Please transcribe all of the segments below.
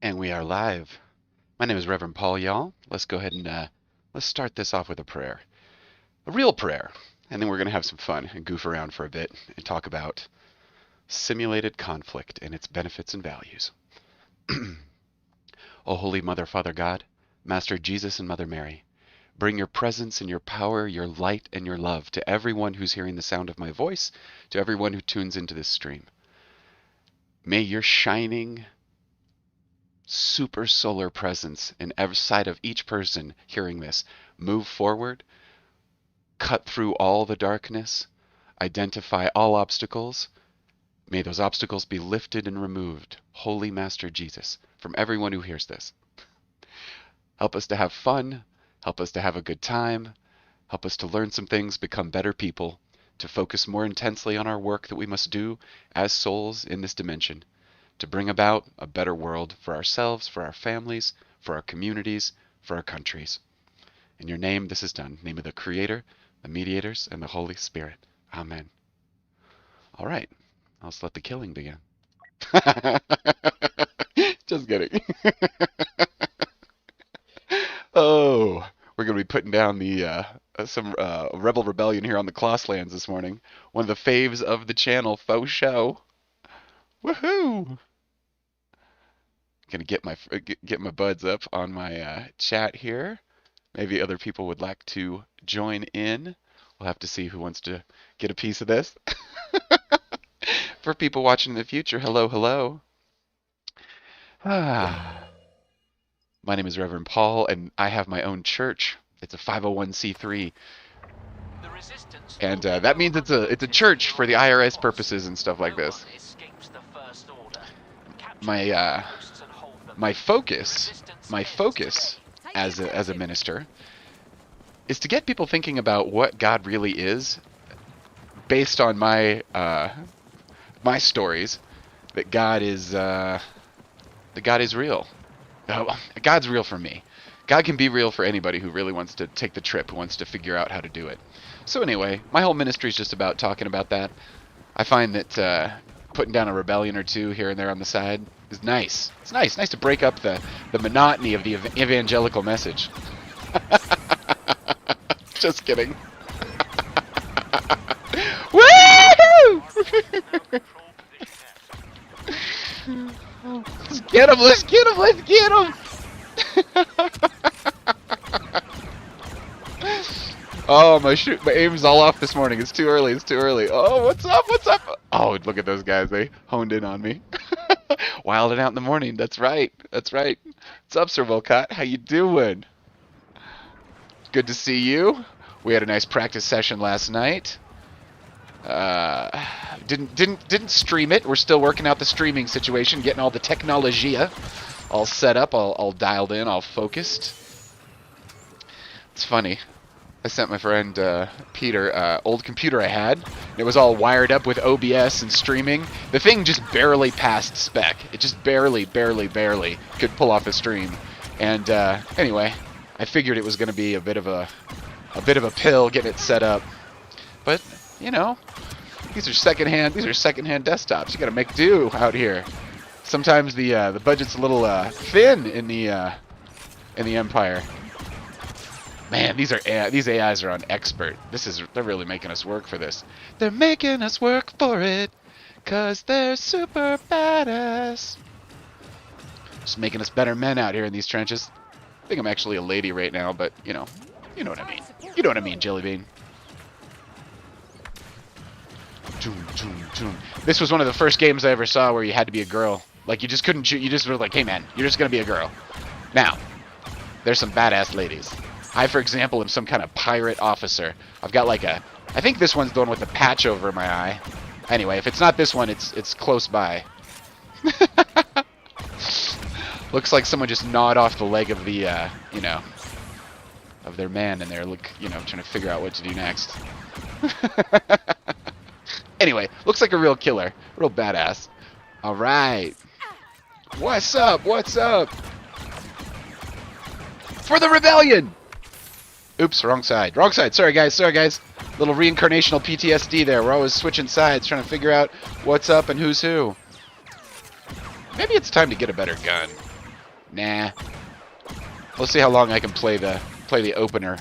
And we are live. My name is Reverend Paul, y'all. Let's go ahead and let's start this off with a prayer. A real prayer. And then we're going to have some fun and goof around for a bit and talk about simulated conflict and its benefits and values. O Holy Mother, Father God, Master Jesus and Mother Mary, bring your presence and your power, your light and your love to everyone who's hearing the sound of my voice, to everyone who tunes into this stream. May your shining super solar presence in every side of each person hearing this move forward, cut through all the darkness, identify all obstacles. May those obstacles be lifted and removed, Holy Master Jesus, from everyone who hears this. Help us to have fun, help us to have a good time, help us to learn some things, become better people, to focus more intensely on our work that we must do as souls in this dimension, to bring about a better world for ourselves, for our families, for our communities, for our countries. In your name this is done. In the name of the Creator, the Mediators, and the Holy Spirit. Amen. All right. Let's let the killing begin. Just kidding. Oh, we're going to be putting down the some Rebel Rebellion here on the Klosslands this morning. One of the faves of the channel, faux show. Woohoo! Gonna get my buds up on my chat here. Maybe other people would like to join in. We'll have to see who wants to get a piece of this. For people watching in the future, hello, hello. My name is Reverend Paul, and I have my own church. It's a 501c3, and that means it's a church for the IRS purposes and stuff like this. My focus as a minister is to get people thinking about what God really is, based on my my stories, that God is real. God's real for me. God can be real for anybody who really wants to take the trip, who wants to figure out how to do it. So anyway, my whole ministry is just about talking about that. I find that putting down a rebellion or two here and there on the side is nice. It's nice to break up the monotony of the evangelical message. Just kidding. Woo! Let's get him! Let's get him! Let's get him! Oh, my aim's all off this morning. It's too early. It's too early. Oh, what's up? What's up? Oh, look at those guys. They honed in on me. Wilding out in the morning. That's right. That's right. What's up, Sir Volcott? How you doing? Good to see you. We had a nice practice session last night. Didn't stream it. We're still working out the streaming situation, getting all the technologia all set up, all dialed in, all focused. It's funny. I sent my friend Peter old computer I had. It was all wired up with OBS and streaming. The thing just barely passed spec. It just barely could pull off a stream. And anyway, I figured it was going to be a bit of a pill getting it set up. But you know, these are secondhand desktops. You got to make do out here. Sometimes the budget's a little thin in the Empire. Man, these AIs are on expert. They're really making us work for this. They're making us work for it, 'cause they're super badass. Just making us better men out here in these trenches. I think I'm actually a lady right now, but you know what I mean. You know what I mean, Jellybean. This was one of the first games I ever saw where you had to be a girl. Like, you just couldn't shoot. You just were like, hey man, you're just gonna be a girl. Now, there's some badass ladies. I, for example, am some kind of pirate officer. I've got like I think this one's the one with the patch over my eye. Anyway, if it's not this one, it's close by. Looks like someone just gnawed off the leg of the, of their man, and they're trying to figure out what to do next. Anyway, looks like a real killer, real badass. All right. What's up? What's up? For the rebellion! Oops, wrong side. Wrong side. Sorry, guys. Sorry, guys. Little reincarnational PTSD there. We're always switching sides, trying to figure out what's up and who's who. Maybe it's time to get a better gun. Nah. Let's see how long I can play the opener.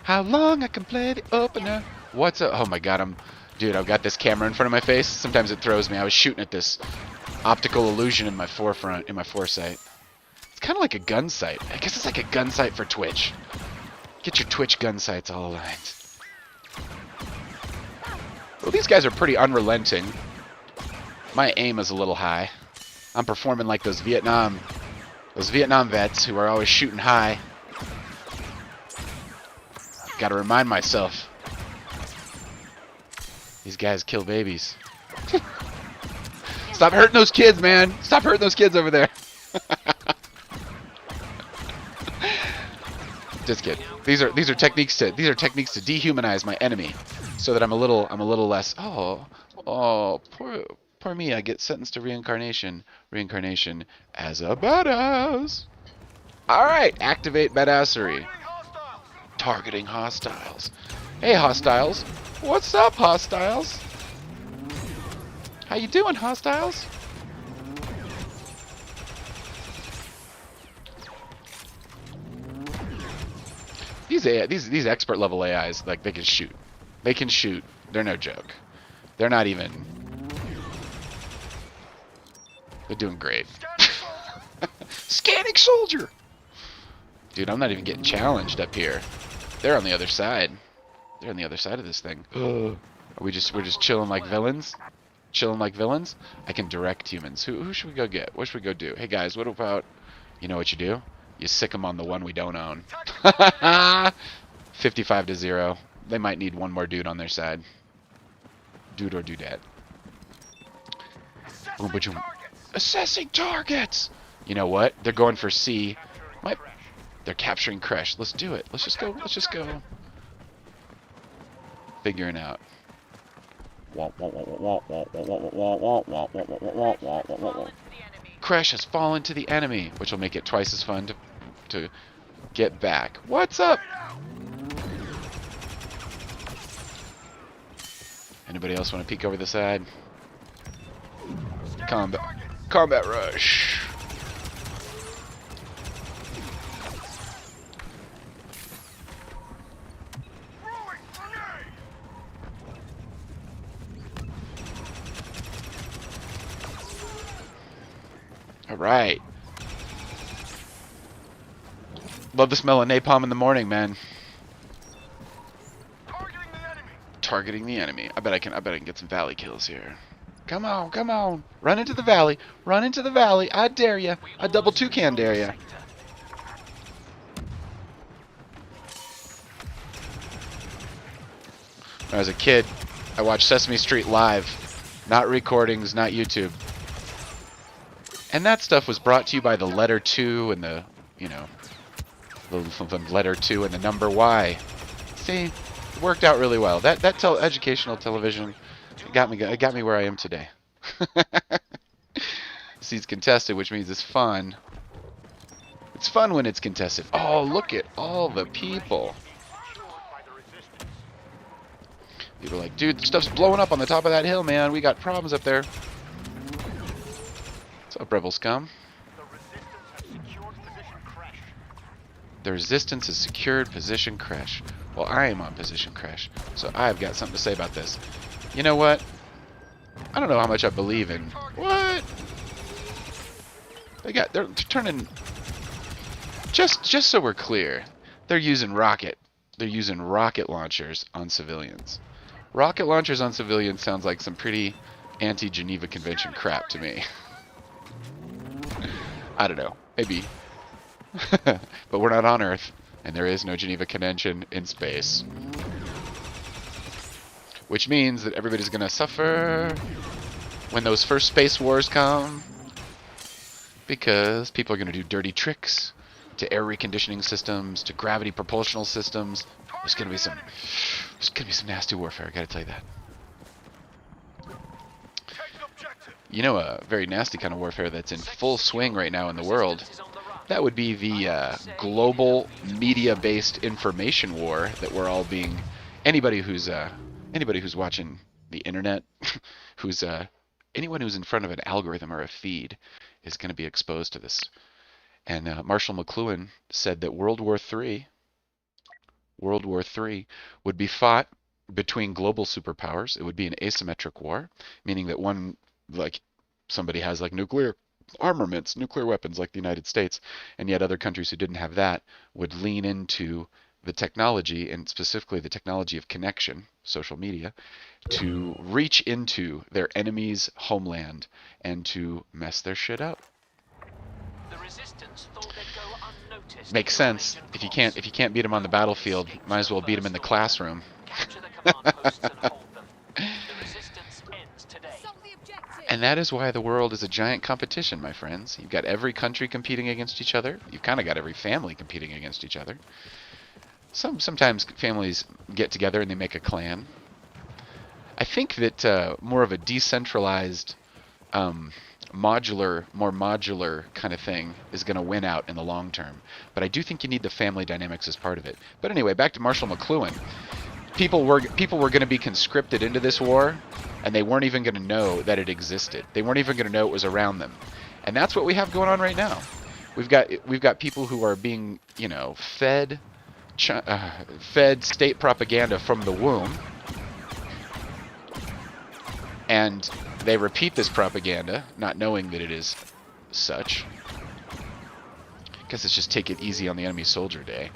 How long I can play the opener. What's up? Oh my god, dude, I've got this camera in front of my face. Sometimes it throws me. I was shooting at this optical illusion in my forefront, in my foresight. It's kind of like a gun sight. I guess it's like a gun sight for Twitch. Get your Twitch gun sights all aligned. Well, these guys are pretty unrelenting. My aim is a little high. I'm performing like those Vietnam vets who are always shooting high. Gotta remind myself. These guys kill babies. Stop hurting those kids, man. Stop hurting those kids over there. Just kidding. These are techniques to dehumanize my enemy, so that I'm a little less. Oh, poor me. I get sentenced to reincarnation as a badass. All right, activate badassery. Targeting hostiles. Hey, hostiles. What's up, hostiles? How you doing, hostiles? These expert level AIs, like, they can shoot. They can shoot. They're no joke. They're not even. They're doing great. Scanning soldier. Dude, I'm not even getting challenged up here. They're on the other side. They're on the other side of this thing. We're just chilling like villains? Chilling like villains? I can direct humans. Who should we go get? What should we go do? Hey guys, what about, you know what you do? You sick them on the one we don't own. 55-0. They might need one more dude on their side. Dude or dudette. Assessing targets! You know what? They're going for C. They're capturing Crash. Let's do it. Let's just go. Figuring out. Crash has fallen to the enemy, which will make it twice as fun to get back. What's up? Anybody else want to peek over the side? Combat rush. Alright. Love the smell of napalm in the morning, man. Targeting the enemy. I bet I can get some valley kills here. Come on. Run into the valley. I dare ya. I double toucan dare ya. When I was a kid, I watched Sesame Street live. Not recordings, not YouTube. And that stuff was brought to you by the letter 2 and the, you know, the letter 2 and the number Y. See, it worked out really well. That educational television got me where I am today. See, it's contested, which means it's fun. It's fun when it's contested. Oh, look at all the people. People are like, dude, the stuff's blowing up on the top of that hill, man. We got problems up there. What's up, rebel scum? The resistance has secured position crash. Well, I am on position crash, so I've got something to say about this. You know what? I don't know how much I believe in. What? They're turning. Just so we're clear, they're using rocket launchers on civilians. Rocket launchers on civilians sounds like some pretty anti-Geneva Convention crap to me. I don't know. Maybe. But we're not on Earth, and there is no Geneva Convention in space. Which means that everybody's going to suffer when those first space wars come. Because people are going to do dirty tricks to air reconditioning systems, to gravity propulsional systems. There's going to be some nasty warfare, I got to tell you that. You know, a very nasty kind of warfare that's in full swing right now in the world. That would be the global media-based information war that we're all being. Anybody who's watching the internet, who's anyone who's in front of an algorithm or a feed is going to be exposed to this. And Marshall McLuhan said that World War III would be fought between global superpowers. It would be an asymmetric war, meaning that one, like somebody has like nuclear armaments, nuclear weapons like the United States, and yet other countries who didn't have that would lean into the technology, and specifically the technology of connection, social media, to reach into their enemy's homeland and to mess their shit up. The resistance thought they'd go unnoticed. Makes sense. If you can't beat them on the battlefield, might as well beat them in the classroom. Capture the command posts and hold them. The resistance ends today. And that is why the world is a giant competition, my friends. You've got every country competing against each other. You've kind of got every family competing against each other. Sometimes families get together and they make a clan. I think that more of a decentralized, more modular kind of thing is going to win out in the long term. But I do think you need the family dynamics as part of it. But anyway, back to Marshall McLuhan. People were going to be conscripted into this war, and they weren't even going to know that it existed. They weren't even going to know it was around them. And that's what we have going on right now. We've got people who are being, fed state propaganda from the womb, and they repeat this propaganda, not knowing that it is such. I guess it's just take it easy on the enemy soldier day.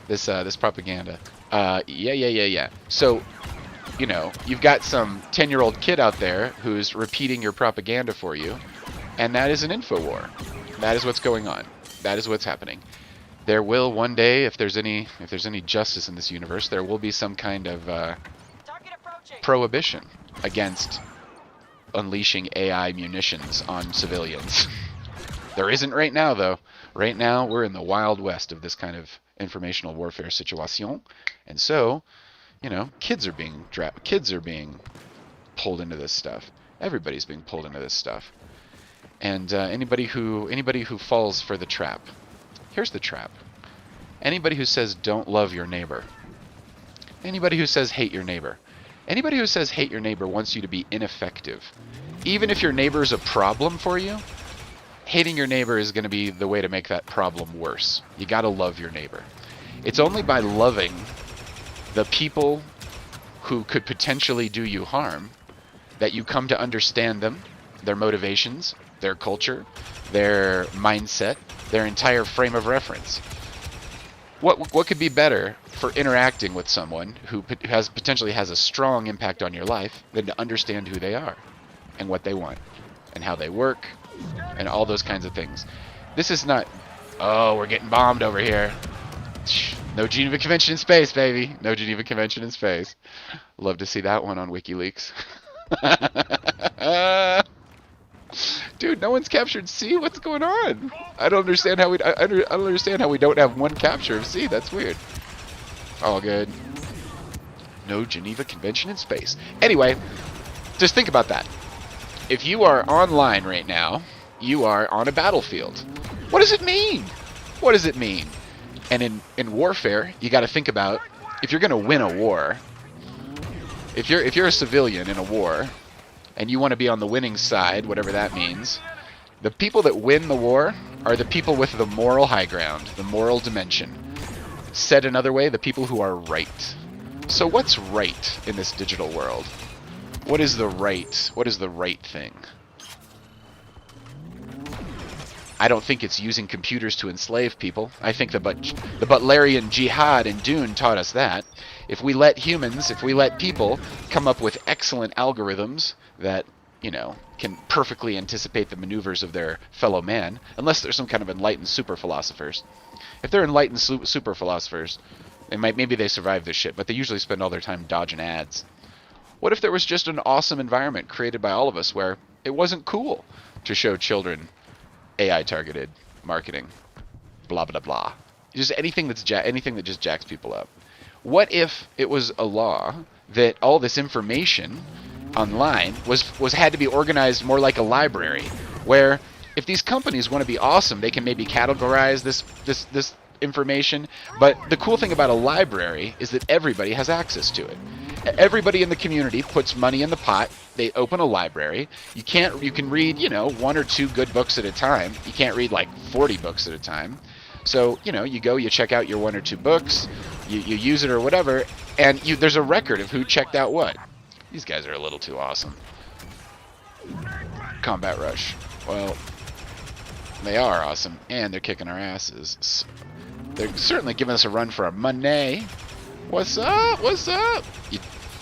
This propaganda. Yeah. So, you've got some 10-year-old kid out there who's repeating your propaganda for you, and that is an info war. That is what's going on. That is what's happening. There will one day, if there's any justice in this universe, there will be some kind of prohibition against unleashing AI munitions on civilians. There isn't right now, though. Right now, we're in the wild west of this kind of informational warfare situation, and so, kids are being pulled into this stuff. Everybody's being pulled into this stuff. And anybody who falls for the trap. Here's the trap. Anybody who says don't love your neighbor. Anybody who says hate your neighbor. Anybody who says hate your neighbor wants you to be ineffective. Even if your neighbor is a problem for you, hating your neighbor is going to be the way to make that problem worse. You got to love your neighbor. It's only by loving the people who could potentially do you harm that you come to understand them, their motivations, their culture, their mindset, their entire frame of reference. What could be better for interacting with someone who potentially has a strong impact on your life than to understand who they are and what they want and how they work and all those kinds of things. This is not, oh, we're getting bombed over here. No Geneva Convention in space, baby. No Geneva Convention in space. Love to see that one on WikiLeaks. Dude, no one's captured C. What's going on? I don't understand how I don't understand how we don't have one capture of C. That's weird. All good. No Geneva Convention in space. Anyway, just think about that. If you are online right now, you are on a battlefield. What does it mean? What does it mean? And in warfare, you got to think about, if you're going to win a war, if you're a civilian in a war, and you want to be on the winning side, whatever that means, the people that win the war are the people with the moral high ground, the moral dimension. Said another way, the people who are right. So what's right in this digital world? What is the right thing? I don't think it's using computers to enslave people. I think the Butlerian jihad in Dune taught us that. If we let people come up with excellent algorithms that, can perfectly anticipate the maneuvers of their fellow man, unless they're some kind of enlightened super philosophers. If they're enlightened super philosophers, maybe they survive this shit, but they usually spend all their time dodging ads. What if there was just an awesome environment created by all of us where it wasn't cool to show children AI targeted marketing, blah blah blah, just anything that just jacks people up? What if it was a law that all this information online had to be organized more like a library, where if these companies want to be awesome, they can maybe categorize this information, but the cool thing about a library is that everybody has access to it. Everybody in the community puts money in the pot. They open a library. You can read, 1 or 2 good books at a time. You can't read like 40 books at a time. So, you go, you check out your 1 or 2 books, you use it or whatever, and there's a record of who checked out what. These guys are a little too awesome. Combat rush. Well, they are awesome, and they're kicking our asses. They're certainly giving us a run for our money. What's up? What's up?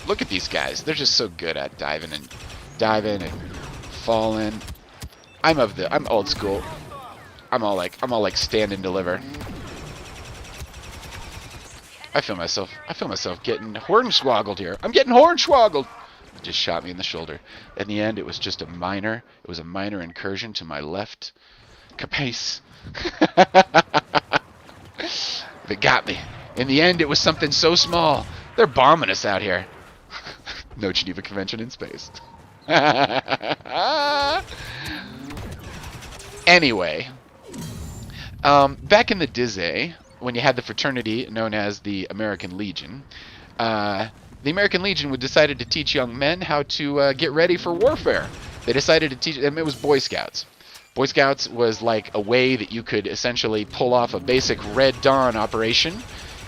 Look at these guys. They're just so good at diving and falling. I'm old school. I'm all like stand and deliver. I feel myself getting hornswoggled here. I'm getting hornswoggled. It just shot me in the shoulder. In the end, it was just a minor incursion to my left capace. They got me. In the end, it was something so small. They're bombing us out here. No Geneva Convention in space. Anyway, back in the Dizzy, when you had the fraternity known as the American Legion, the American Legion decided to teach young men how to get ready for warfare. They decided to teach them. It was Boy Scouts. Boy Scouts was like a way that you could essentially pull off a basic Red Dawn operation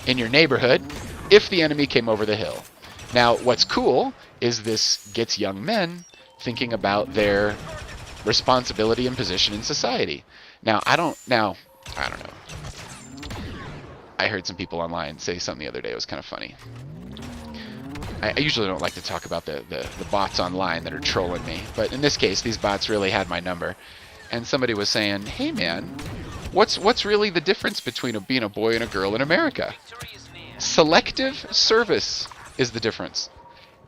in your neighborhood if the enemy came over the hill. Now, what's cool is this gets young men thinking about their responsibility and position in society. Now, I don't know. I heard some people online say something the other day. It was kind of funny. I usually don't like to talk about the bots online that are trolling me, but in this case, these bots really had my number. And somebody was saying, "Hey man, what's really the difference between being a boy and a girl in America? Selective service is the difference.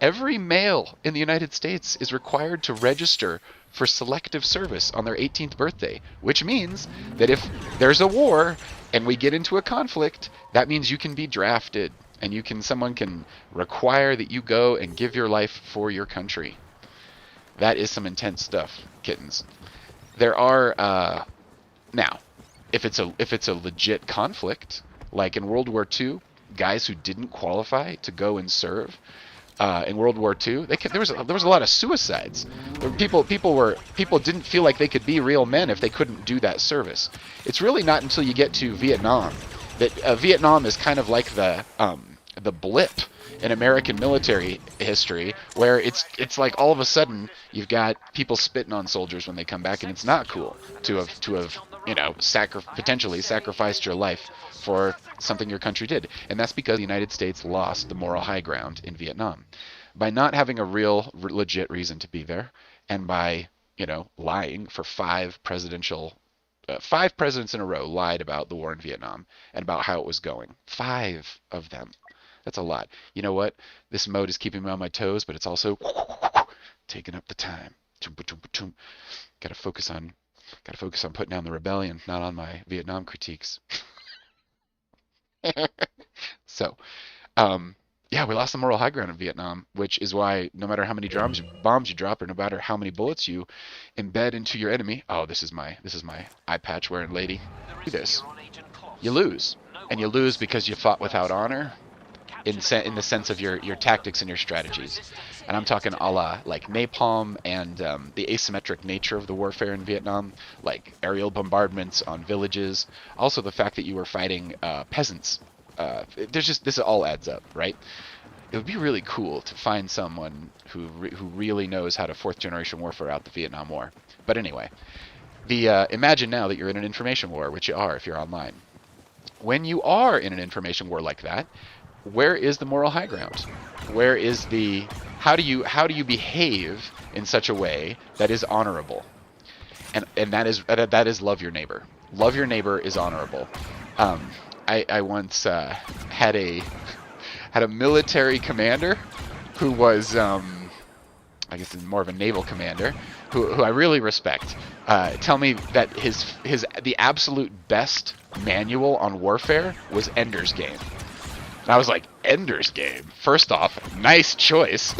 Every male in the United States is required to register for selective service on their 18th birthday, which means that if there's a war and we get into a conflict, that means you can be drafted and someone can require that you go and give your life for your country." That is some intense stuff, kittens. There are now, if it's a legit conflict, like in World War II, guys who didn't qualify to go and serve in World War II, there was a lot of suicides. People didn't feel like they could be real men if they couldn't do that service. It's really not until you get to Vietnam that Vietnam is kind of like the blip in American military history, where it's like all of a sudden you've got people spitting on soldiers when they come back, and it's not cool to have potentially sacrificed your life for something your country did. And that's because the United States lost the moral high ground in Vietnam by not having a real legit reason to be there, and by lying for 5 presidents in a row lied about the war in Vietnam and about how it was going. 5 of them. That's a lot. You know what? This mode is keeping me on my toes, but it's also taking up the time. Gotta focus on putting down the rebellion, not on my Vietnam critiques. So, yeah, we lost the moral high ground in Vietnam, which is why no matter how many bombs you drop, or no matter how many bullets you embed into your enemy. Oh, this is my eye patch wearing lady. Do this. You lose, and you lose because you fought without honor. In the sense of your tactics and your strategies. And I'm talking a la like napalm and the asymmetric nature of the warfare in Vietnam, like aerial bombardments on villages. Also the fact that you were fighting peasants. This all adds up, right? It would be really cool to find someone who really knows how to 4th generation warfare out the Vietnam War. But anyway, imagine now that you're in an information war, which you are if you're online. When you are in an information war like that, where is the moral high ground? Where is how do you behave in such a way that is honorable? And that is love your neighbor. Love your neighbor is honorable. I once had a military commander who was I guess more of a naval commander who I really respect. Tell me that the absolute best manual on warfare was Ender's Game. And I was like, Ender's Game? First off, nice choice.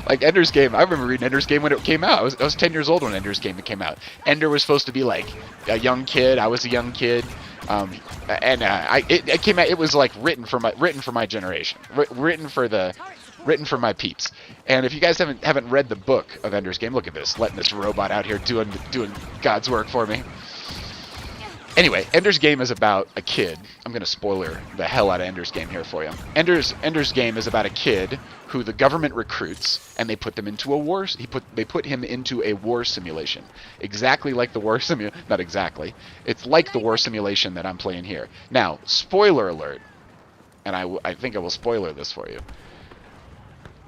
Like Ender's Game, I remember reading Ender's Game when it came out. I was 10 years old when Ender's Game came out. Ender was supposed to be like a young kid. I was a young kid. It came out. It was like written for my generation. Written for the written for my peeps. And if you guys haven't read the book of Ender's Game, look at this, letting this robot out here doing God's work for me. Anyway, Ender's Game is about a kid. I'm going to spoiler the hell out of Ender's Game here for you. Ender's Game is about a kid who the government recruits, and they put them into a war. They put him into a war simulation, exactly like the war simulation. Not exactly. It's like the war simulation that I'm playing here. Now, spoiler alert, and I think I will spoiler this for you.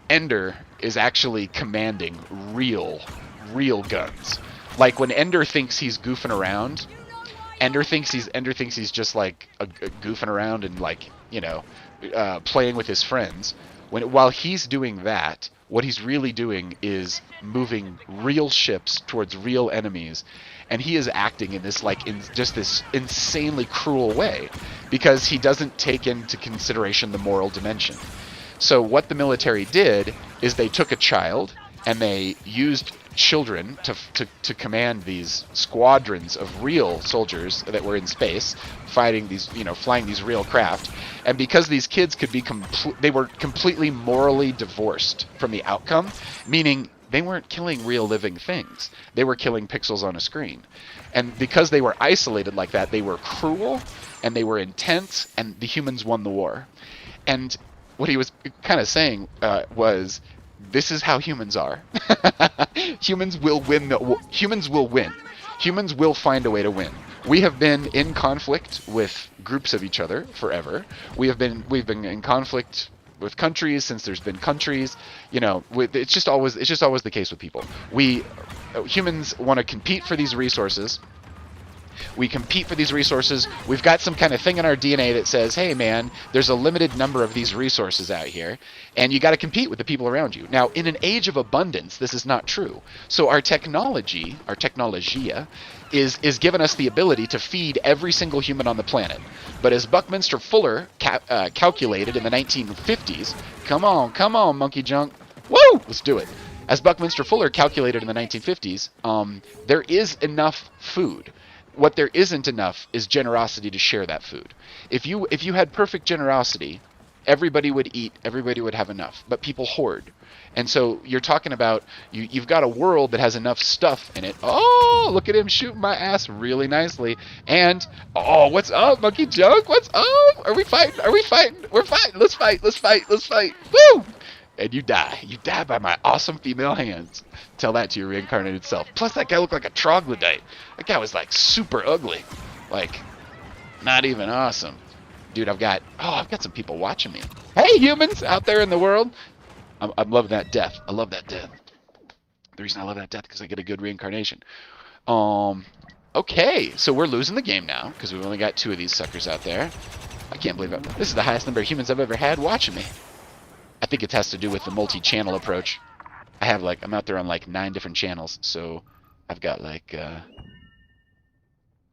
Ender is actually commanding real guns. Like when Ender thinks he's goofing around. Ender thinks he's just like a goofing around and like, you know, playing with his friends. While he's doing that, what he's really doing is moving real ships towards real enemies, and he is acting in this just this insanely cruel way because he doesn't take into consideration the moral dimension. So what the military did is they took a child and they used children to command these squadrons of real soldiers that were in space fighting these, you know, flying these real craft. And because these kids could be they were completely morally divorced from the outcome, meaning they weren't killing real living things, they were killing pixels on a screen. And because they were isolated like that, they were cruel and they were intense, and the humans won the war. And what he was kind of saying was, this is how humans are. Humans will win. Humans will win. Humans will find a way to win. We have been in conflict with groups of each other forever. We've been in conflict with countries since there's been countries. You know, it's just always the case with people. Humans want to compete for these resources. We compete for these resources. We've got some kind of thing in our DNA that says, hey man, there's a limited number of these resources out here, and you got to compete with the people around you. Now, in an age of abundance, this is not true. So our technologia, is giving us the ability to feed every single human on the planet. But as Buckminster Fuller calculated in the 1950s, come on, monkey junk, woo, let's do it. As Buckminster Fuller calculated in the 1950s, there is enough food. What there isn't enough is generosity to share that food. If you had perfect generosity, everybody would eat, everybody would have enough, but people hoard. And so you're talking about you've got a world that has enough stuff in it. Oh, look at him shooting my ass really nicely. And oh, what's up, monkey junk? What's up? Are we fighting? We're fighting. Let's fight. Woo! And you die. You die by my awesome female hands. Tell that to your reincarnated self. Plus, that guy looked like a troglodyte. That guy was, like, super ugly. Like, not even awesome. Dude, I've got some people watching me. Hey, humans out there in the world. I'm loving that death. I love that death. The reason I love that death is because I get a good reincarnation. Okay, so we're losing the game now because we've only got 2 of these suckers out there. I can't believe it. This is the highest number of humans I've ever had watching me. I think it has to do with the multi-channel approach. I'm out there on like 9 different channels, so I've got like a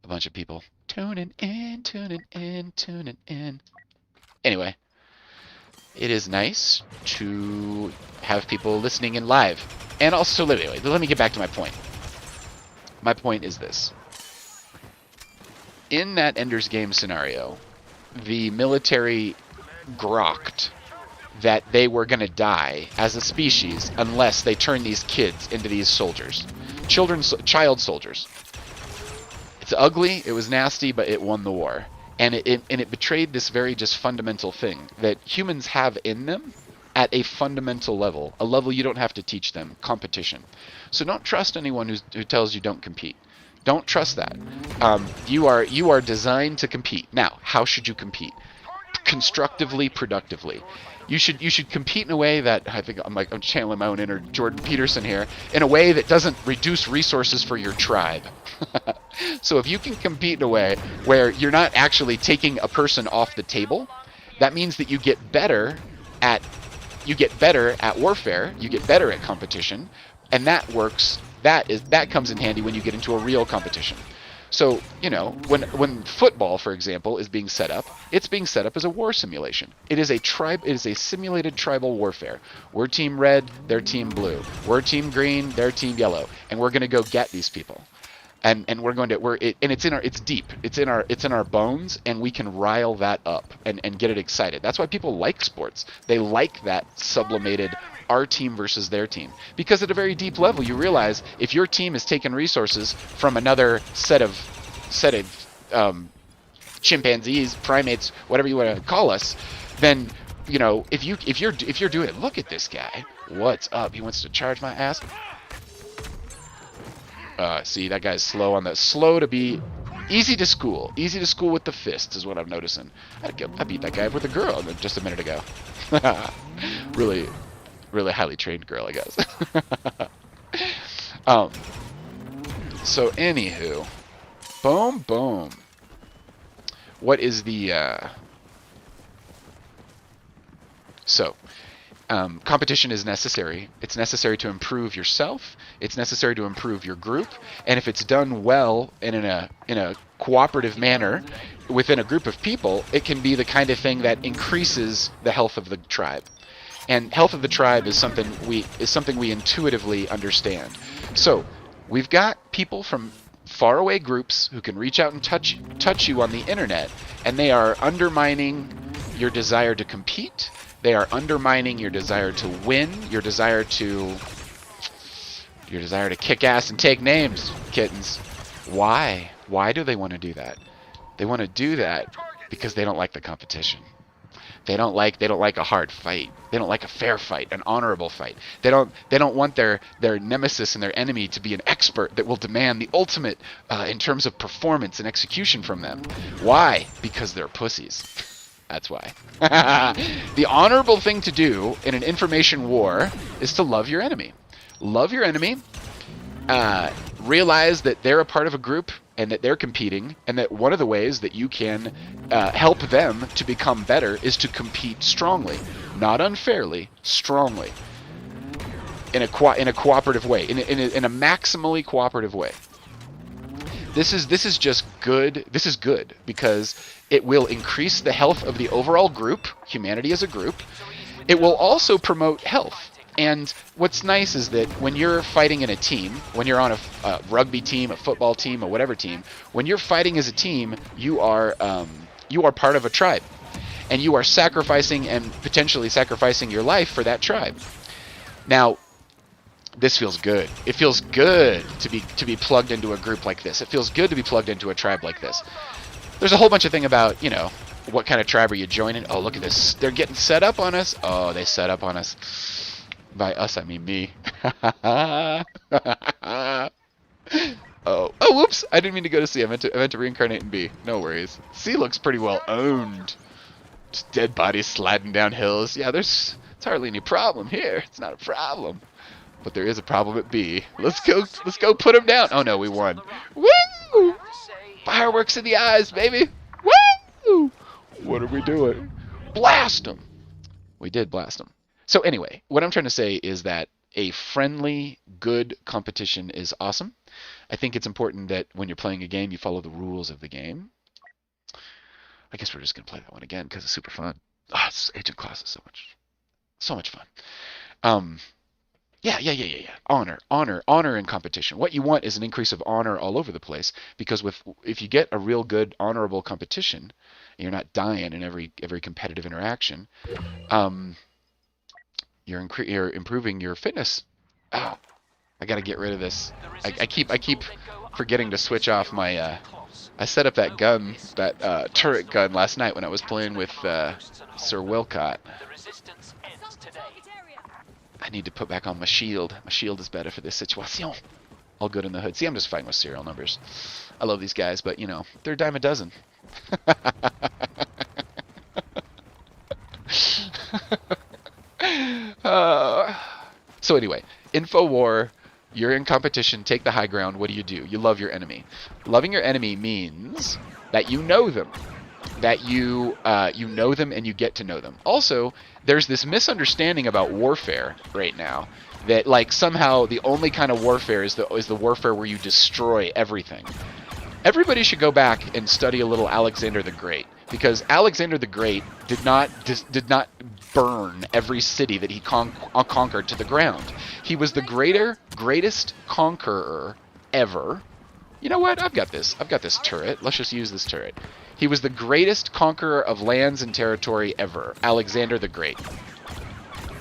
bunch of people tuning in. Anyway, it is nice to have people listening in live. And also, anyway, let me get back to my point. My point is this. In that Ender's Game scenario, the military grokked that they were going to die as a species unless they turn these kids into these soldiers. Child soldiers. It's ugly, it was nasty, but it won the war. And it betrayed this very just fundamental thing that humans have in them at a fundamental level, a level you don't have to teach them, competition. So don't trust anyone who tells you don't compete. Don't trust that. You are designed to compete. Now, how should you compete? Constructively, productively. You should compete in a way that I'm channeling my own inner Jordan Peterson here, in a way that doesn't reduce resources for your tribe. So if you can compete in a way where you're not actually taking a person off the table, that means that you get better at warfare, you get better at competition, and that works. That comes in handy when you get into a real competition. So, you know, when football, for example, is being set up, it's being set up as a war simulation. It is a simulated tribal warfare. We're team red, they're team blue. We're team green, they're team yellow. And we're going to go get these people. and it's deep. It's in our bones, and we can rile that up and get it excited. That's why people like sports. They like that sublimated our team versus their team, because at a very deep level you realize if your team is taking resources from another set of chimpanzees, primates, whatever you want to call us, then if you're doing it. Look at this guy. What's up? He wants to charge my ass. See, that guy's slow to be easy to school. Easy to school with the fists is what I'm noticing. I beat that guy with a girl just a minute ago. really, really highly trained girl, I guess. So anywho, boom, boom. What is the competition is necessary. It's necessary to improve yourself. It's necessary to improve your group. And if it's done well and in a cooperative manner within a group of people, it can be the kind of thing that increases the health of the tribe. And health of the tribe is something we intuitively understand. So we've got people from faraway groups who can reach out and touch you on the internet, and they are undermining your desire to compete. They are undermining your desire to win, your desire to kick ass and take names, kittens. Why? Why do they want to do that? They want to do that because they don't like the competition. They don't like a hard fight. They don't like a fair fight, an honorable fight. They don't want their nemesis and their enemy to be an expert that will demand the ultimate in terms of performance and execution from them. Why? Because they're pussies. That's why. The honorable thing to do in an information war is to love your enemy. Love your enemy. Realize that they're a part of a group and that they're competing, and that one of the ways that you can help them to become better is to compete strongly, not unfairly, strongly, in a cooperative way, in a maximally cooperative way. This is just good. This is good because it will increase the health of the overall group, humanity as a group. It will also promote health. And what's nice is that when you're fighting in a team, when you're on a rugby team, a football team, or whatever team, when you're fighting as a team, you are part of a tribe, and you are sacrificing and potentially sacrificing your life for that tribe. Now, this feels good. It feels good to be plugged into a group like this. It feels good to be plugged into a tribe like this. There's a whole bunch of thing about, what kind of tribe are you joining? Oh, look at this. They're getting set up on us. Oh, they set up on us. By us, I mean me. Oh, whoops! I didn't mean to go to C. I meant to reincarnate in B. No worries. C looks pretty well owned. Just dead bodies sliding down hills. Yeah, it's hardly any problem here. It's not a problem. But there is a problem at B. Let's go put him down. Oh no, we won. Woo! Fireworks in the eyes, baby. Woo! What are we doing? Blast them. We did blast them. So anyway, what I'm trying to say is that a friendly, good competition is awesome. I think it's important that when you're playing a game, you follow the rules of the game. I guess we're just going to play that one again because it's super fun. Agent class is so much fun. Yeah. Honor in competition. What you want is an increase of honor all over the place, because if you get a real good, honorable competition, and you're not dying in every competitive interaction, you're improving your fitness. Oh, I gotta get rid of this. I keep forgetting to switch off my. I set up that gun, that turret gun, last night when I was playing with Sir Wilcott. I need to put back on my shield. My shield is better for this situation. All good in the hood. See, I'm just fighting with serial numbers. I love these guys, but they're a dime a dozen. So anyway, InfoWar, you're in competition, take the high ground. What do? You love your enemy. Loving your enemy means that you know them, that you know them and you get to know them. Also, there's this misunderstanding about warfare right now that somehow the only kind of warfare is the warfare where you destroy everything. Everybody should go back and study a little Alexander the Great, because Alexander the Great did not burn every city that he conquered to the ground. He was the greatest conqueror ever You know what? I've got this. I've got this turret. Let's just use this turret. He was the greatest conqueror of lands and territory ever. Alexander the Great.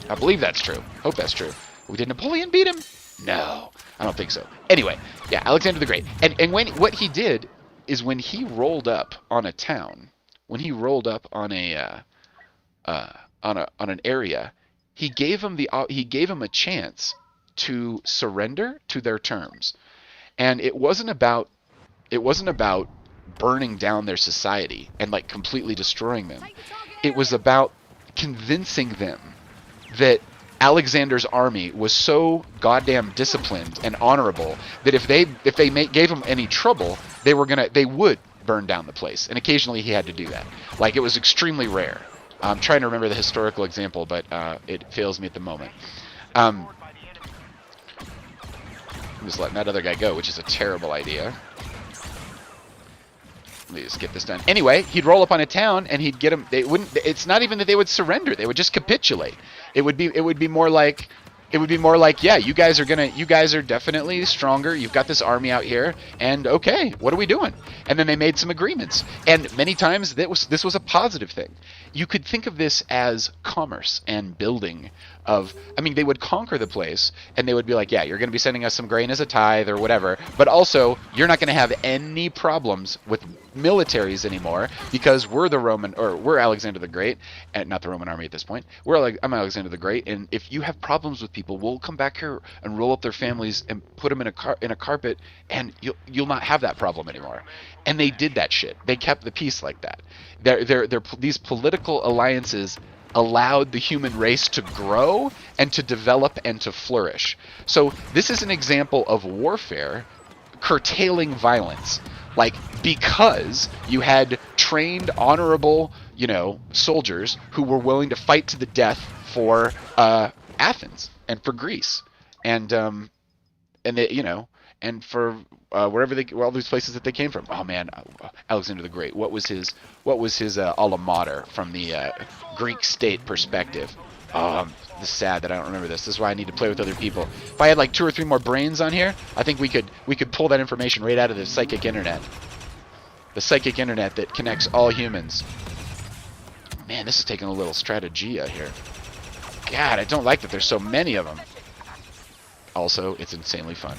I believe that's true. Hope that's true. Did Napoleon beat him? No, I don't think so. Anyway, yeah, Alexander the Great. And when what he did is when he rolled up on a town, when he rolled up on an area, he gave him a chance to surrender to their terms. And it wasn't about burning down their society and like completely destroying them. It was about convincing them that Alexander's army was so goddamn disciplined and honorable that if they gave him any trouble, they would burn down the place. And occasionally he had to do that. Like, it was extremely rare. I'm trying to remember the historical example, but it fails me at the moment. I'm just letting that other guy go, which is a terrible idea. Let me just get this done. Anyway, he'd roll up on a town and he'd get them. They wouldn't. It's not even that they would surrender. They would just capitulate. It would be more like, yeah, you guys are definitely stronger. You've got this army out here, and okay, what are we doing? And then they made some agreements. And many times this was a positive thing. You could think of this as commerce and building of, I mean, they would conquer the place and they would be like, yeah, you're going to be sending us some grain as a tithe or whatever, but also you're not going to have any problems with militaries anymore because we're Alexander the Great, and not the Roman army at this point. I'm Alexander the Great, and if you have problems with people, we'll come back here and roll up their families and put them in a carpet, and you'll not have that problem anymore. And they did that shit. They kept the peace like that. These political alliances allowed the human race to grow and to develop and to flourish. So this is an example of warfare curtailing violence. Like, because you had trained, honorable, soldiers who were willing to fight to the death for Athens and for Greece, and for all these places that they came from. Oh man, Alexander the Great. What was his alma mater from the Greek state perspective? Oh, it's sad that I don't remember this. This is why I need to play with other people. If I had like 2 or 3 more brains on here, I think we could pull that information right out of the psychic internet. The psychic internet that connects all humans. Man, this is taking a little strategia here. God, I don't like that there's so many of them. Also, it's insanely fun.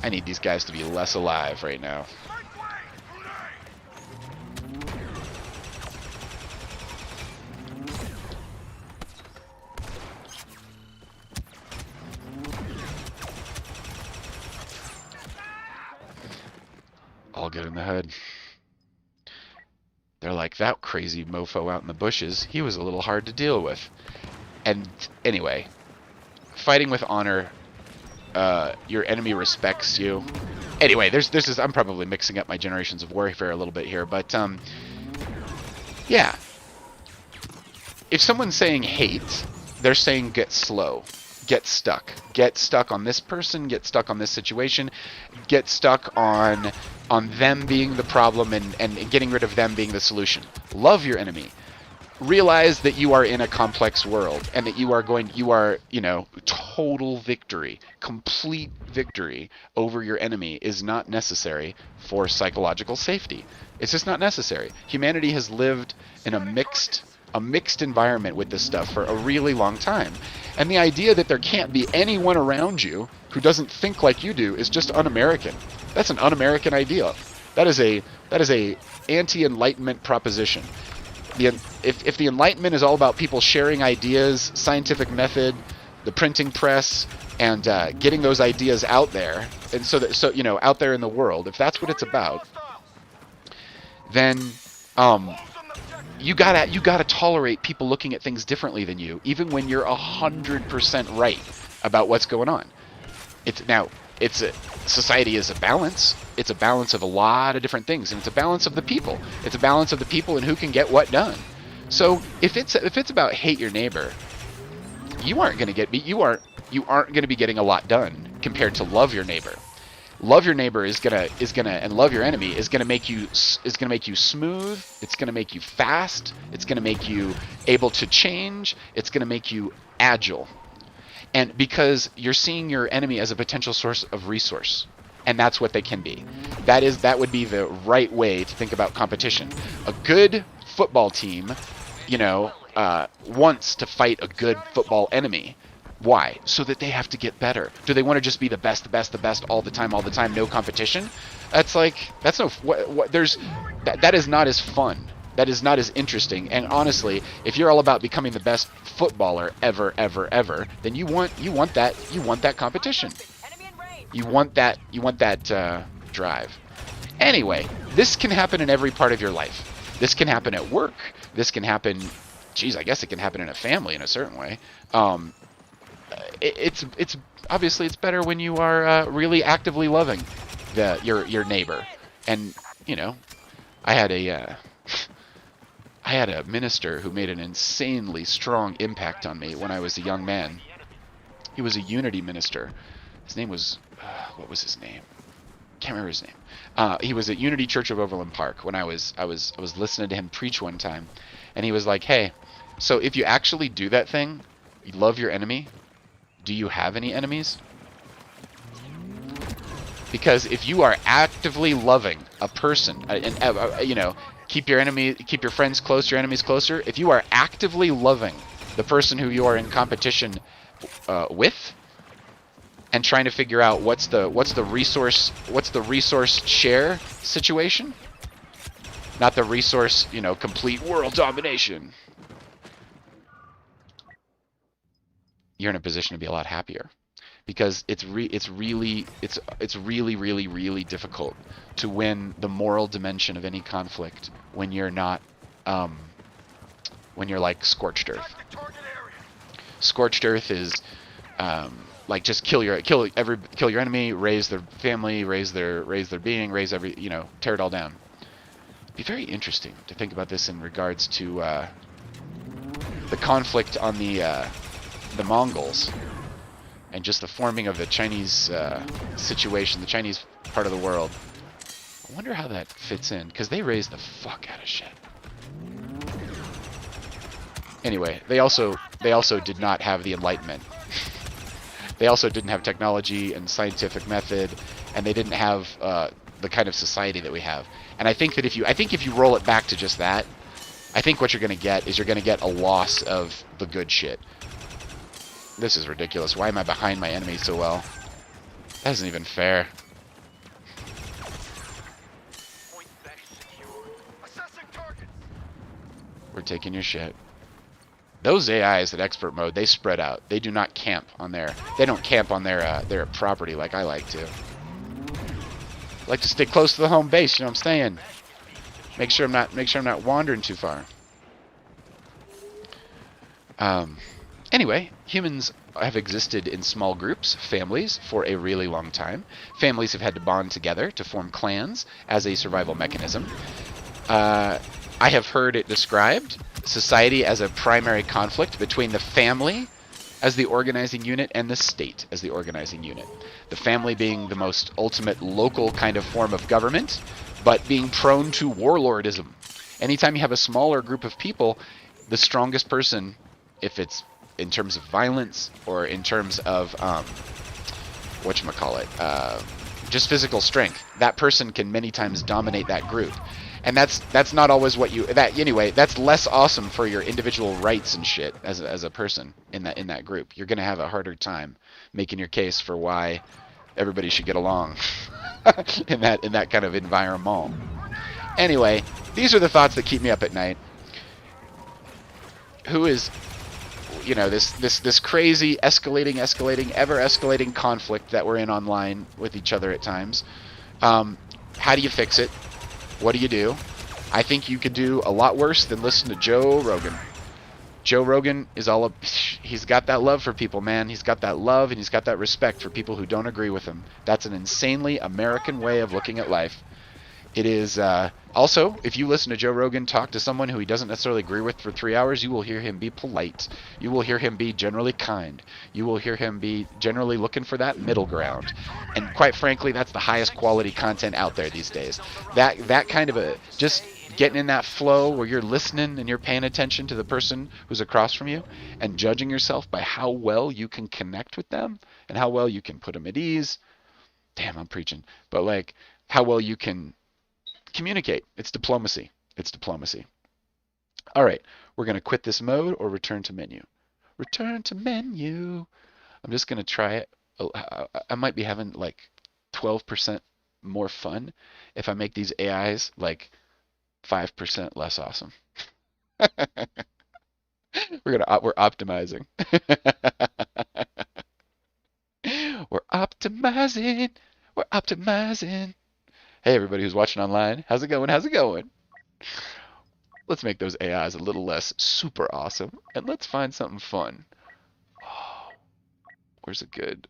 I need these guys to be less alive right now. All good in the head. They're like, that crazy mofo out in the bushes, he was a little hard to deal with. And anyway, fighting with honor, your enemy respects you. Anyway, I'm probably mixing up my generations of warfare a little bit here, but yeah. If someone's saying hate, they're saying get slow, get stuck on this person, get stuck on this situation, get stuck on them being the problem and getting rid of them being the solution. Love your enemy. Realize that you are in a complex world and that you are total victory, complete victory over your enemy is not necessary for psychological safety. It's just not necessary. Humanity has lived in a mixed environment with this stuff for a really long time. And the idea that there can't be anyone around you who doesn't think like you do is just un-American. That's an un-American idea. That is a anti-enlightenment proposition. If the Enlightenment is all about people sharing ideas, scientific method, the printing press, and getting those ideas out there, and out there in the world, if that's what it's about, then you gotta tolerate people looking at things differently than you, even when you're 100% right about what's going on. Society is a balance. It's a balance of a lot of different things, and it's a balance of the people. It's a balance of the people and who can get what done. So if it's about hate your neighbor, you aren't going to be getting a lot done compared to love your neighbor. Love your neighbor and love your enemy is gonna make you smooth. It's gonna make you fast. It's gonna make you able to change. It's gonna make you agile. And because you're seeing your enemy as a potential source of resource, and that's what they can be. That would be the right way to think about competition. A good football team, wants to fight a good football enemy. Why? So that they have to get better. Do they want to just be the best all the time, no competition? That is not as fun. That is not as interesting. And honestly, if you're all about becoming the best footballer ever, then you want that competition. You want that drive. Anyway, this can happen in every part of your life. This can happen at work. This can happen, I guess it can happen in a family in a certain way. It's obviously it's better when you are really actively loving your neighbor. And I had a minister who made an insanely strong impact on me when I was a young man. He was a unity minister. His name was what was his name? Can't remember his name. He was at Unity Church of Overland Park when I was listening to him preach one time, and he was like, "Hey, so if you actually do that thing, you love your enemy. Do you have any enemies? Because if you are actively loving a person, keep your friends close, your enemies closer. If you are actively loving the person who you are in competition with, and trying to figure out what's the resource share situation, not the resource, complete world domination, you're in a position to be a lot happier, because it's really difficult to win the moral dimension of any conflict when you're not when you're like scorched earth. Scorched earth is like just kill your enemy, raise their family, raise their being, tear it all down. It'd be very interesting to think about this in regards to the conflict on the Mongols, and just the forming of the Chinese situation, the Chinese part of the world. I wonder how that fits in, because they raise the fuck out of shit. Anyway, they also did not have the Enlightenment. They also didn't have technology and scientific method, and they didn't have the kind of society that we have. And I think that if you roll it back to just that, I think what you're going to get is a loss of the good shit. This is ridiculous. Why am I behind my enemy so well? That isn't even fair. We're taking your shit. Those AIs at expert mode, they spread out. They do not camp on they don't camp on their property like I like to. I like to stay close to the home base, you know what I'm saying? Make sure I'm not wandering too far. Anyway, humans have existed in small groups, families, for a really long time. Families have had to bond together to form clans as a survival mechanism. I have heard it described, society as a primary conflict between the family as the organizing unit and the state as the organizing unit. The family being the most ultimate local kind of form of government, but being prone to warlordism. Anytime you have a smaller group of people, the strongest person, if it's in terms of violence or in terms of just physical strength, that person can many times dominate that group. And that's not always that's less awesome for your individual rights and shit as a person in that group. You're going to have a harder time making your case for why everybody should get along in that kind of environment. Anyway, these are the thoughts that keep me up at night. Who is this crazy escalating, ever escalating conflict that we're in online with each other at times. How do you fix it? What do you do? I think you could do a lot worse than listen to Joe Rogan. Joe Rogan is he's got that love for people, man. He's got that love and he's got that respect for people who don't agree with him. That's an insanely American way of looking at life. It is also, if you listen to Joe Rogan talk to someone who he doesn't necessarily agree with for 3 hours, you will hear him be polite. You will hear him be generally kind. You will hear him be generally looking for that middle ground. And quite frankly, that's the highest quality content out there these days. That kind of a just getting in that flow where you're listening and you're paying attention to the person who's across from you and judging yourself by how well you can connect with them and how well you can put them at ease. Damn, I'm preaching. But like how well you can communicate. It's diplomacy. It's diplomacy. All right, we're going to quit this mode or return to menu. Return to menu. I'm just going to try it. I might be having like 12% more fun if I make these AIs like 5% less awesome. We're optimizing. We're optimizing. We're optimizing. Hey, everybody who's watching online. How's it going? How's it going? Let's make those AIs a little less super awesome, and let's find something fun. Oh, where's a good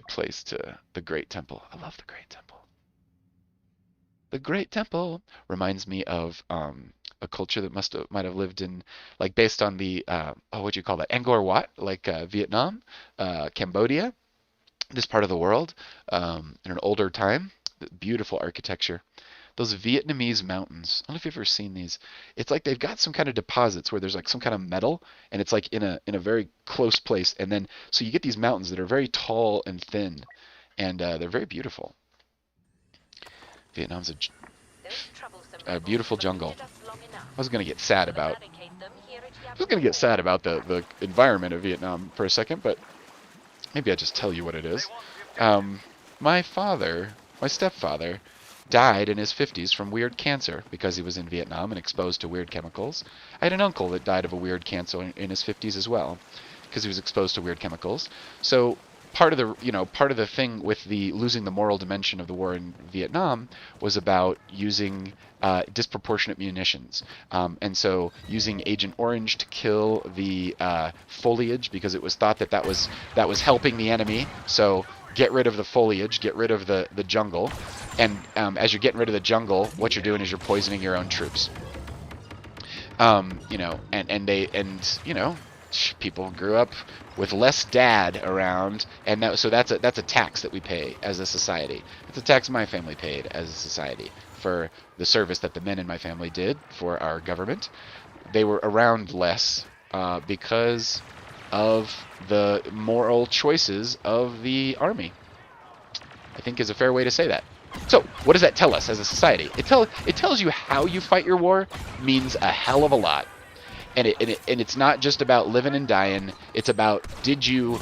place to the Great Temple? I love the Great Temple. The Great Temple reminds me of a culture that might have lived in, like, based on the what do you call that? Angkor Wat, like Vietnam, Cambodia, this part of the world, in an older time. Beautiful architecture. Those Vietnamese mountains. I don't know if you've ever seen these. It's like they've got some kind of deposits where there's like some kind of metal, and it's like in a very close place. And then so you get these mountains that are very tall and thin, and they're very beautiful. Vietnam's a beautiful jungle. I was gonna get sad about. I was gonna get sad about the environment of Vietnam for a second, but maybe I just tell you what it is. My stepfather, died in his 50s from weird cancer because he was in Vietnam and exposed to weird chemicals. I had an uncle that died of a weird cancer in his 50s as well because he was exposed to weird chemicals. So part of the thing with the losing the moral dimension of the war in Vietnam was about using disproportionate munitions, and so using Agent Orange to kill the foliage because it was thought that was helping the enemy. So get rid of the foliage, get rid of the jungle, and as you're getting rid of the jungle, what you're doing is you're poisoning your own troops. People grew up with less dad around, and so that's a tax that we pay as a society. It's a tax my family paid as a society for the service that the men in my family did for our government. They were around less because of the moral choices of the army, I think is a fair way to say that. So what does that tell us as a society? It tells you how you fight your war means a hell of a lot. And it's not just about living and dying. It's about did you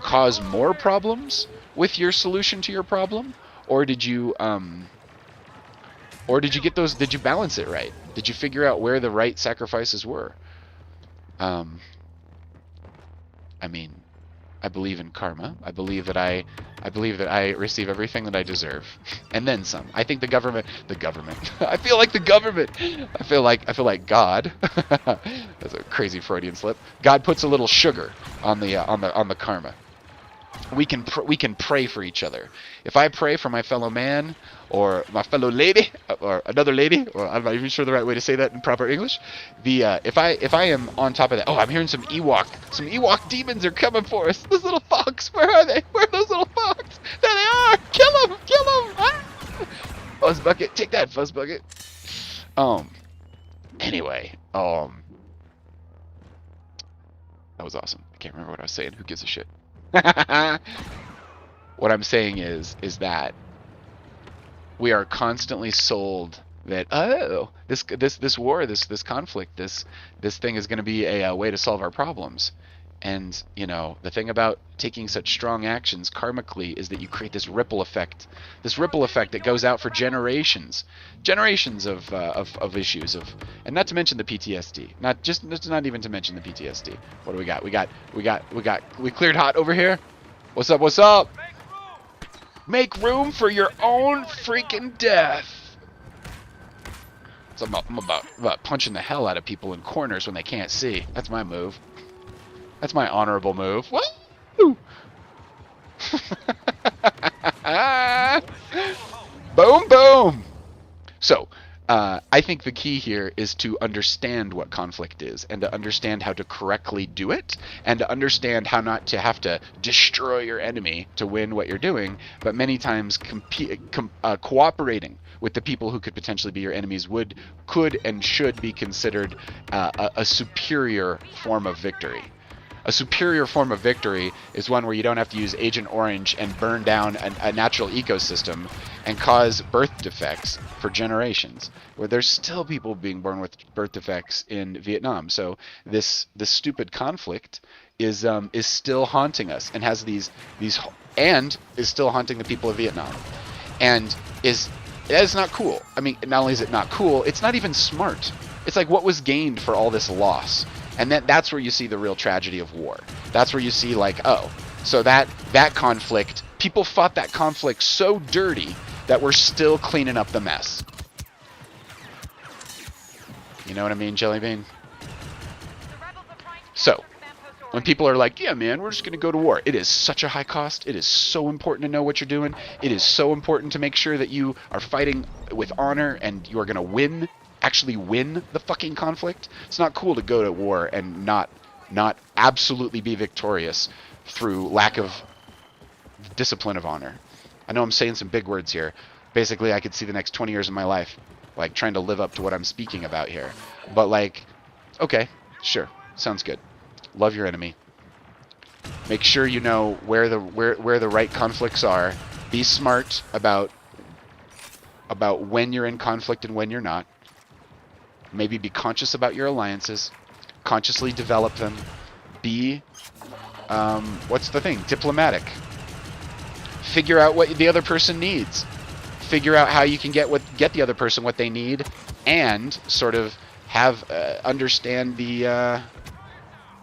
cause more problems with your solution to your problem, or did you get those? Did you balance it right? Did you figure out where the right sacrifices were? I mean, I believe in karma. I believe that I receive everything that I deserve, and then some. I think the government. I feel like the government. I feel like God. That's a crazy Freudian slip. God puts a little sugar on the karma. We can pray for each other. If I pray for my fellow man or my fellow lady or another lady, or I'm not even sure the right way to say that in proper English. If I am on top of that, I'm hearing some Ewok demons are coming for us. Those little fox, where are they? Where are those little fox? There they are! Kill them! Ah! Fuzz bucket, take that, fuzz bucket. Anyway, that was awesome. I can't remember what I was saying. Who gives a shit? What I'm saying is that we are constantly sold that this war, this conflict, this thing is going to be a way to solve our problems. And the thing about taking such strong actions karmically is that you create this ripple effect that goes out for generations of issues and not to mention the PTSD, not even to mention the PTSD. What do we got? We cleared hot over here. What's up? Make room for your own freaking death. So I'm about punching the hell out of people in corners when they can't see. That's my move. That's my honorable move. Woo! Boom, boom. So, I think the key here is to understand what conflict is and to understand how to correctly do it and to understand how not to have to destroy your enemy to win what you're doing, but many times cooperating with the people who could potentially be your enemies could and should be considered a superior form of victory. A superior form of victory is one where you don't have to use Agent Orange and burn down a natural ecosystem and cause birth defects for generations, where there's still people being born with birth defects in Vietnam. So this stupid conflict is still haunting us and has these and is still haunting the people of Vietnam, and that is not cool. I mean, not only is it not cool, it's not even smart. It's like, what was gained for all this loss? And that's where you see the real tragedy of war. That's where you see, like, oh, so that conflict, people fought that conflict so dirty that we're still cleaning up the mess. You know what I mean, Jellybean? So, when people are like, yeah, man, we're just going to go to war, it is such a high cost. It is so important to know what you're doing. It is so important to make sure that you are fighting with honor and you are going to win. Actually win the fucking conflict. It's not cool to go to war and not absolutely be victorious through lack of discipline of honor. I know I'm saying some big words here. Basically, I could see the next 20 years of my life like trying to live up to what I'm speaking about here. But like, okay, sure, sounds good. Love your enemy. Make sure you know where the right conflicts are. Be smart about when you're in conflict and when you're not. Maybe be conscious about your alliances, consciously develop them, be, what's the thing, diplomatic. Figure out what the other person needs. Figure out how you can get the other person what they need, and sort of have, understand the,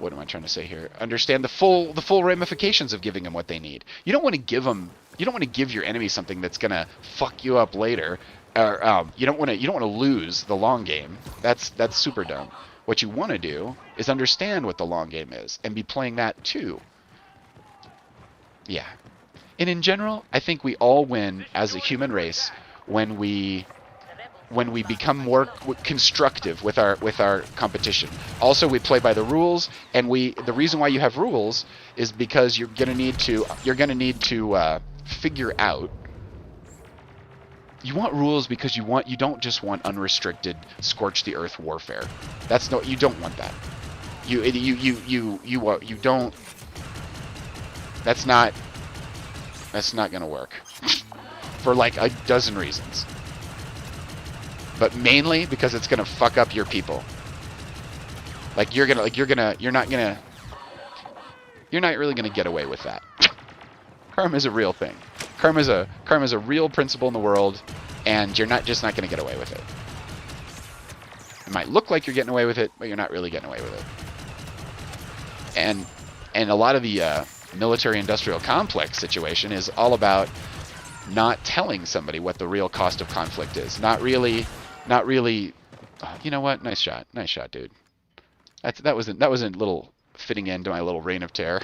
what am I trying to say here? Understand the full ramifications of giving them what they need. You don't want to give your enemy something that's gonna fuck you up later. You don't want to lose the long game. That's super dumb. What you want to do is understand what the long game is and be playing that too. Yeah. And in general, I think we all win as a human race when we become more constructive with our competition. Also, we play by the rules, and the reason why you have rules is because you're gonna need to figure out. You want rules because you don't just want unrestricted scorch the earth warfare. You don't want that. You don't. That's not gonna work for like a dozen reasons. But mainly because it's gonna fuck up your people. You're not really gonna get away with that. Karma is a real thing. Karma is a real principle in the world, and you're not going to get away with it. It might look like you're getting away with it, but you're not really getting away with it. And a lot of the military-industrial complex situation is all about not telling somebody what the real cost of conflict is. Not really. You know what? Nice shot, dude. That was a little fitting end to my little reign of terror.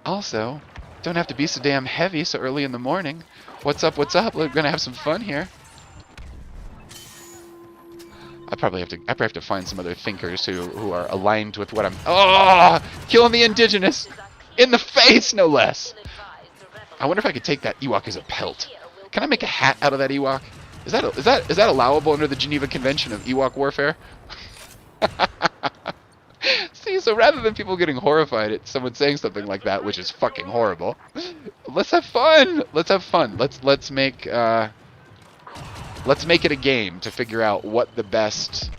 Also, don't have to be so damn heavy so early in the morning. What's up? We're gonna have some fun here. I probably have to find some other thinkers who are aligned with what I'm. Oh, killing the indigenous in the face, no less. I wonder if I could take that Ewok as a pelt. Can I make a hat out of that Ewok? Is that allowable under the Geneva Convention of Ewok warfare? See, so rather than people getting horrified at someone saying something like that, which is fucking horrible, let's have fun. Let's make it a game to figure out what the best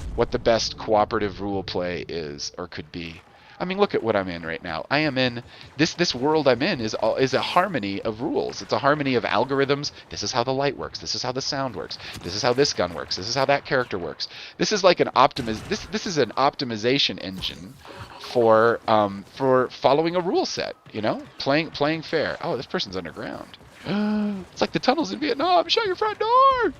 cooperative rule play is or could be. I mean, look at what I'm in right now. I am in this world I'm in is a harmony of rules. It's a harmony of algorithms. This is how the light works. This is how the sound works. This is how this gun works. This is how that character works. This is like this is an optimization engine for following a rule set, you know? Playing fair. Oh, this person's underground. It's like the tunnels in Vietnam. Shut your front door.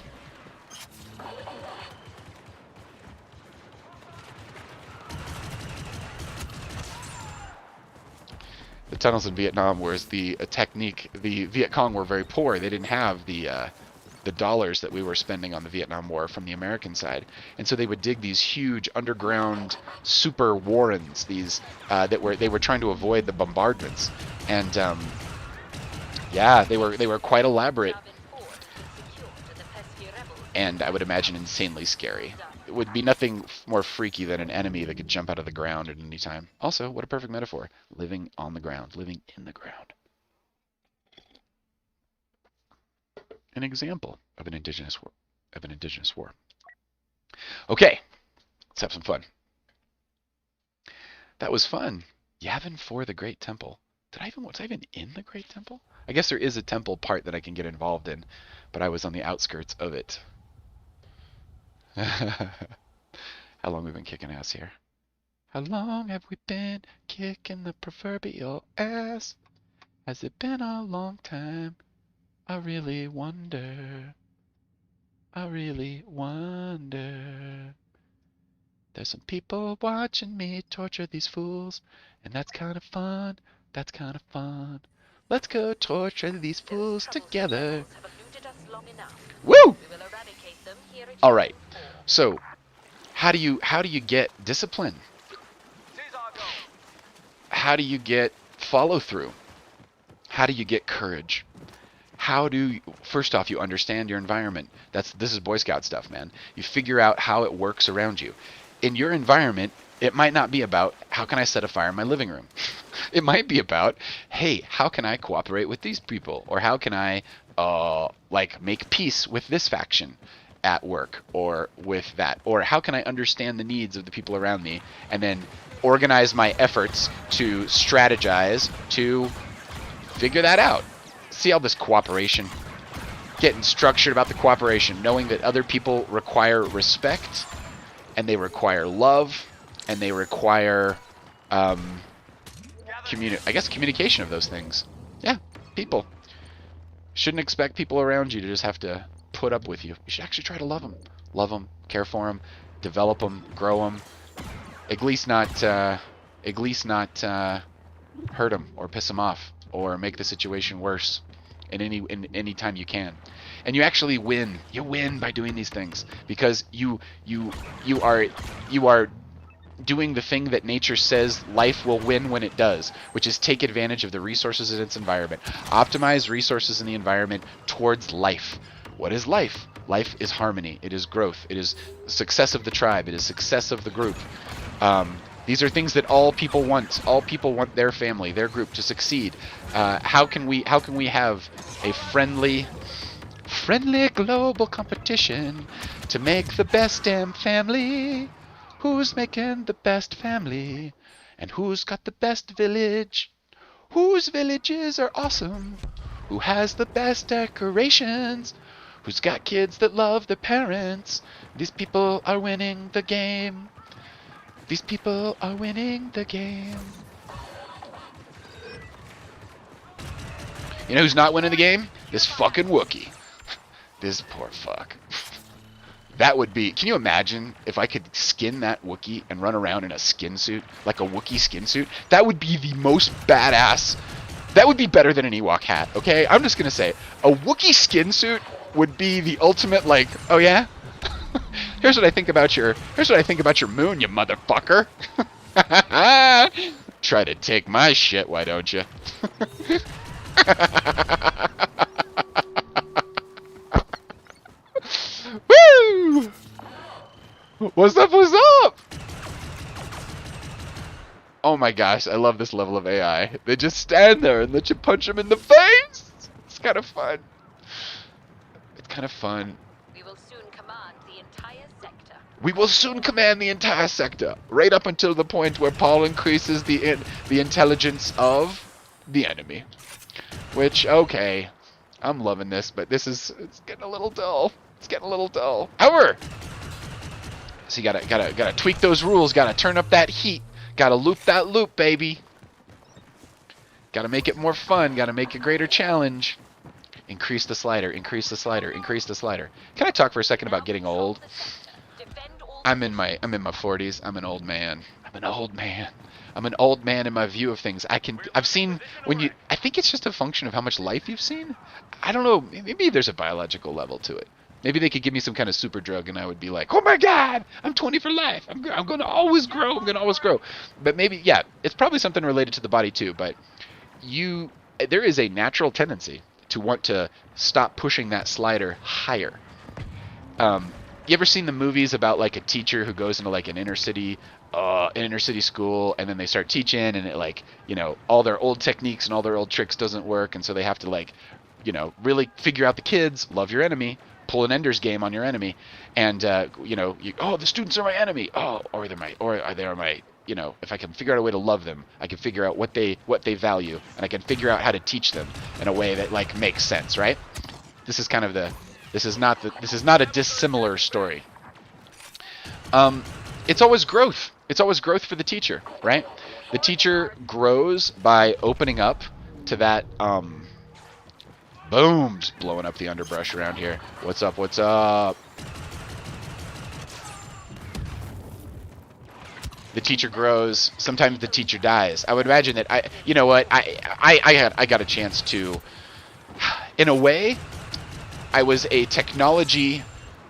tunnels in Vietnam, whereas the technique, the Viet Cong were very poor. They didn't have the dollars that we were spending on the Vietnam War from the American side, and so they would dig these huge underground super warrens, these they were trying to avoid the bombardments, and yeah, they were quite elaborate, and I would imagine insanely scary. It would be nothing more freaky than an enemy that could jump out of the ground at any time. Also, what a perfect metaphor. Living on the ground. Living in the ground. An example of an indigenous war. Okay, let's have some fun. That was fun. Yavin for the Great Temple. Was I even in the Great Temple? I guess there is a temple part that I can get involved in, but I was on the outskirts of it. How long have we been kicking ass here? How long have we been kicking the proverbial ass? Has it been a long time? I really wonder. I really wonder. There's some people watching me torture these fools, and that's kind of fun. That's kind of fun. Let's go torture these fools together. Woo! All right. So, how do you get discipline? How do you get follow through? How do you get courage? First off, you understand your environment. This is Boy Scout stuff, man. You figure out how it works around you. In your environment, it might not be about how can I set a fire in my living room. It might be about, hey, how can I cooperate with these people, or how can I make peace with this faction at work, or with that, or how can I understand the needs of the people around me and then organize my efforts to strategize to figure that out. See all this cooperation, getting structured about the cooperation, knowing that other people require respect, and they require love, and they require communication of those things. Yeah, people. Shouldn't expect people around you to just have to put up with you. You should actually try to love them, care for them, develop them, grow them. At least not hurt them or piss them off or make the situation worse in any time you can. And you actually win. You win by doing these things because you are doing the thing that nature says life will win when it does, which is take advantage of the resources in its environment. Optimize resources in the environment towards life. What is life? Life is harmony. It is growth. It is success of the tribe. It is success of the group. These are things that all people want. All people want their family, their group to succeed. How can we have a friendly global competition to make the best damn family? Who's making the best family? And who's got the best village? Whose villages are awesome? Who has the best decorations? Who's got kids that love their parents? These people are winning the game. These people are winning the game. You know who's not winning the game? This fucking Wookiee. This poor fuck. That would be... Can you imagine if I could skin that Wookiee and run around in a skin suit? Like a Wookiee skin suit? That would be the most badass... That would be better than an Ewok hat, okay? I'm just gonna say, a Wookiee skin suit would be the ultimate, like, oh yeah? Here's what I think about your moon, you motherfucker. Try to take my shit, why don't you? Woo! What's up, what's up? Oh my gosh, I love this level of AI. They just stand there and let you punch them in the face. It's kind of fun. It's kind of fun. We will soon command the entire sector. We will soon command the entire sector, right up until the point where Paul increases the intelligence of the enemy. Which, okay, I'm loving this, but it's getting a little dull. It's getting a little dull. However, so you gotta tweak those rules. Gotta turn up that heat. Gotta loop that loop, baby. Gotta make it more fun. Gotta make a greater challenge. Increase the slider. Increase the slider. Increase the slider. Can I talk for a second about getting old? I'm in my 40s. I'm an old man. I'm an old man. I'm an old man in my view of things. I've seen when you. I think it's just a function of how much life you've seen. I don't know. Maybe there's a biological level to it. Maybe they could give me some kind of super drug, and I would be like, "Oh my God, I'm 20 for life. I'm going to always grow. I'm going to always grow." But maybe, yeah, it's probably something related to the body too. But there is a natural tendency to want to stop pushing that slider higher. You ever seen the movies about like a teacher who goes into like an inner city school, and then they start teaching, and it like, all their old techniques and all their old tricks doesn't work, and so they have to like, really figure out the kids, love your enemy, pull an Ender's Game on your enemy, and the students are my enemy. Oh, or they're my, if I can figure out a way to love them, I can figure out what they value, and I can figure out how to teach them in a way that like makes sense, right? This is not a dissimilar story. It's always growth. It's always growth for the teacher, right? The teacher grows by opening up to that. Boom! Just blowing up the underbrush around here. What's up? What's up? The teacher grows. Sometimes the teacher dies. I would imagine that I got a chance to, in a way, I was a technology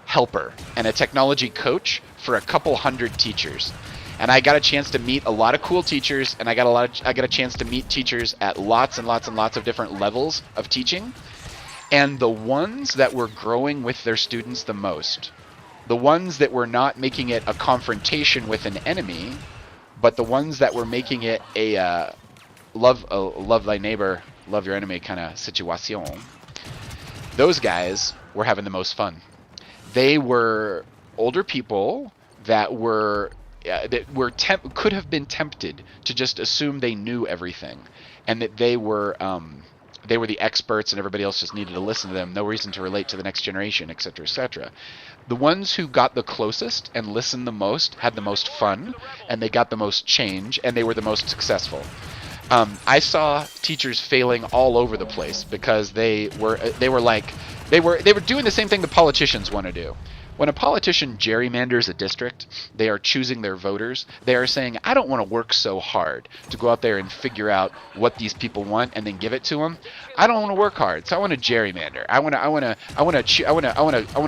helper and a technology coach for a couple hundred teachers. And I got a chance to meet a lot of cool teachers, and I got a chance to meet teachers at lots and lots and lots of different levels of teaching. And the ones that were growing with their students the most, the ones that were not making it a confrontation with an enemy, but the ones that were making it a love thy neighbor, love your enemy kind of situation, those guys were having the most fun. They were older people that could have been tempted to just assume they knew everything, and that they were the experts and everybody else just needed to listen to them. No reason to relate to the next generation, etc., etc. The ones who got the closest and listened the most had the most fun, and they got the most change, and they were the most successful. I saw teachers failing all over the place because they were doing the same thing the politicians want to do. When a politician gerrymanders a district, they are choosing their voters. They are saying, I don't want to work so hard to go out there and figure out what these people want and then give it to them. I don't want to work hard, so I want to gerrymander. I want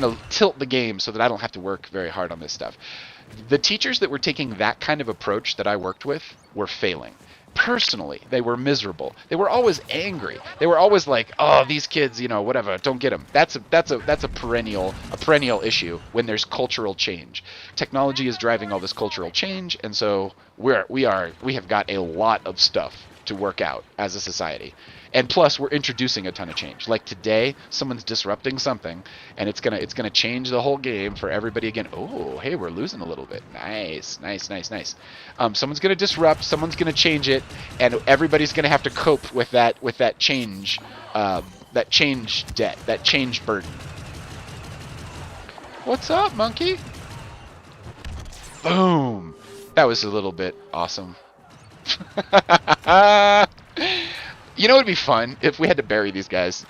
to tilt the game so that I don't have to work very hard on this stuff. The teachers that were taking that kind of approach that I worked with were failing. Personally, they were miserable. They were always angry. They were always like, "Oh, these kids, whatever, don't get them." That's a perennial issue when there's cultural change. Technology is driving all this cultural change, and so we have got a lot of stuff to work out as a society. And plus, we're introducing a ton of change. Like today, someone's disrupting something, and it's gonna change the whole game for everybody again. Oh, hey, we're losing a little bit. Nice. Someone's gonna disrupt. Someone's gonna change it, and everybody's gonna have to cope with that change, that change debt, that change burden. What's up, monkey? Boom. That was a little bit awesome. You know, it'd be fun if we had to bury these guys.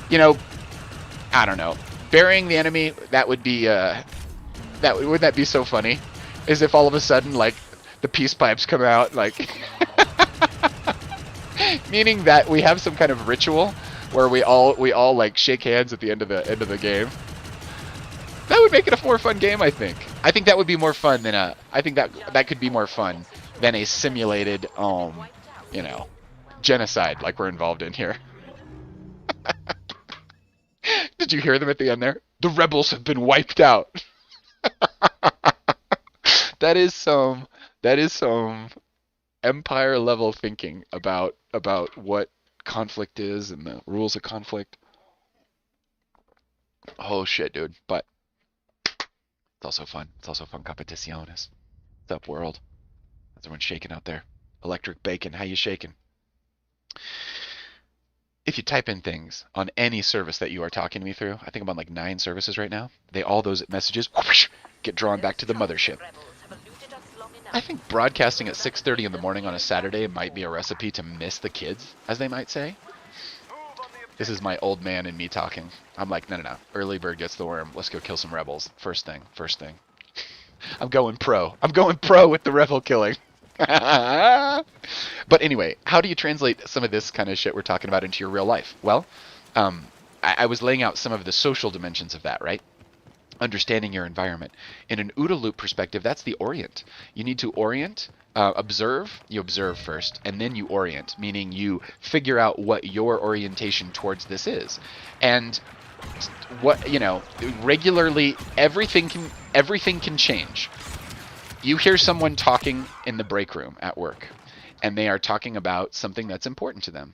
I don't know. Burying the enemy, that would be, wouldn't that be so funny? As if all of a sudden, like, the peace pipes come out, like... Meaning that we have some kind of ritual where we all like, shake hands at the end of the game. That would make it a more fun game, I think. I think that would be more fun than I think that could be more fun than a simulated, genocide like we're involved in here. Did you hear them at the end there? The rebels have been wiped out. That is some empire level thinking about what conflict is and the rules of conflict. Oh shit, dude. But it's also fun. It's also fun competiciones. What's up, world? How's everyone shaking out there? Electric Bacon, how you shaking? If you type in things on any service that you are talking to me through, I think I'm on like 9 services right now, all those messages whoosh, get drawn back to the mothership. I think broadcasting at 6:30 in the morning on a Saturday might be a recipe to miss the kids, as they might say. This is my old man and me talking. I'm like, no. Early bird gets the worm. Let's go kill some rebels. First thing. I'm going pro. I'm going pro with the rebel killing. But anyway, how do you translate some of this kind of shit we're talking about into your real life? Well, I was laying out some of the social dimensions of that, right? Understanding your environment. In an OODA loop perspective, that's the orient. You need to orient, observe. You observe first, and then you orient, meaning you figure out what your orientation towards this is. And what, regularly everything can change. You hear someone talking in the break room at work, and they are talking about something that's important to them.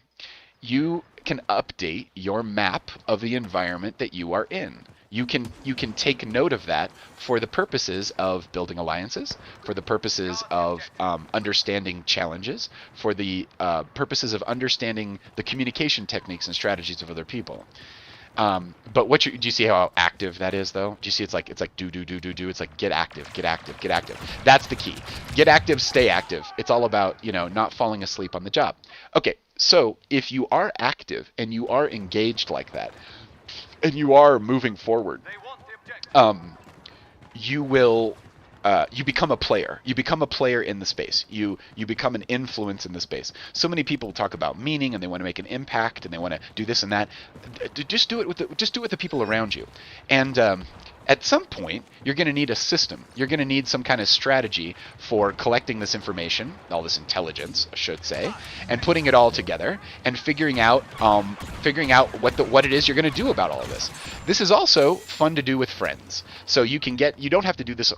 You can update your map of the environment that you are in. You can take note of that for the purposes of building alliances, for the purposes of understanding challenges, for the purposes of understanding the communication techniques and strategies of other people. But do you see how active that is, though? Do you see it's like do. It's like get active. That's the key. Get active, stay active. It's all about, not falling asleep on the job. Okay, so if you are active and you are engaged like that, and you are moving forward, you will you become a player. You become a player in the space. You become an influence in the space. So many people talk about meaning, and they want to make an impact, and they want to do this and that. Just do it with the people around you. And at some point, you're going to need a system. You're going to need some kind of strategy for collecting this information, all this intelligence, I should say, and putting it all together and figuring out what it is you're going to do about all of this. This is also fun to do with friends. So you don't have to do this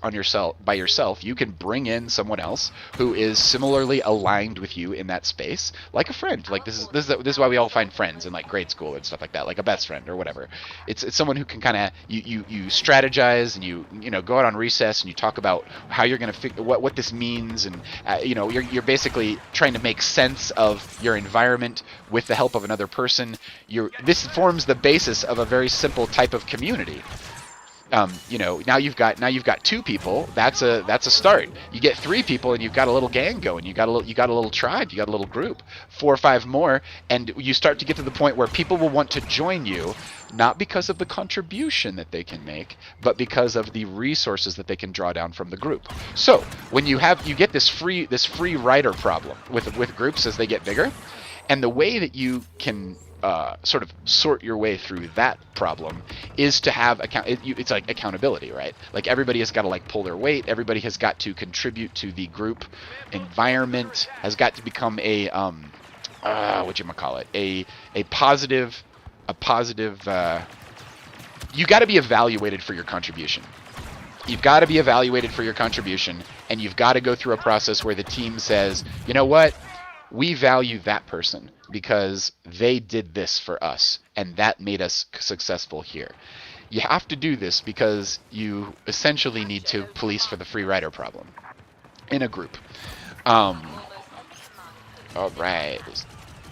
by yourself. You can bring in someone else who is similarly aligned with you in that space, like a friend. Like this is why we all find friends in like grade school and stuff like that, like a best friend or whatever. It's someone who can kind of you strategize, and you go out on recess and you talk about how you're going to figure what this means, and you're basically trying to make sense of your environment with the help of another person. This forms the basis of a very simple type of community. Now you've got 2 people. That's a start. You get 3 people, and you've got a little gang going. You got a little tribe. You got a little group. 4 or 5 more, and you start to get to the point where people will want to join you, not because of the contribution that they can make, but because of the resources that they can draw down from the group. So when you get this free rider problem with groups as they get bigger, and the way that you can sort of sort your way through that problem is to have it's like accountability, right? Like everybody has got to like pull their weight. Everybody has got to contribute to the group environment. Has got to become a positive. You got to be evaluated for your contribution. You've got to be evaluated for your contribution, and you've got to go through a process where the team says, you know what? We value that person because they did this for us, and that made us successful here. You have to do this because you essentially need to police for the free rider problem in a group. All right.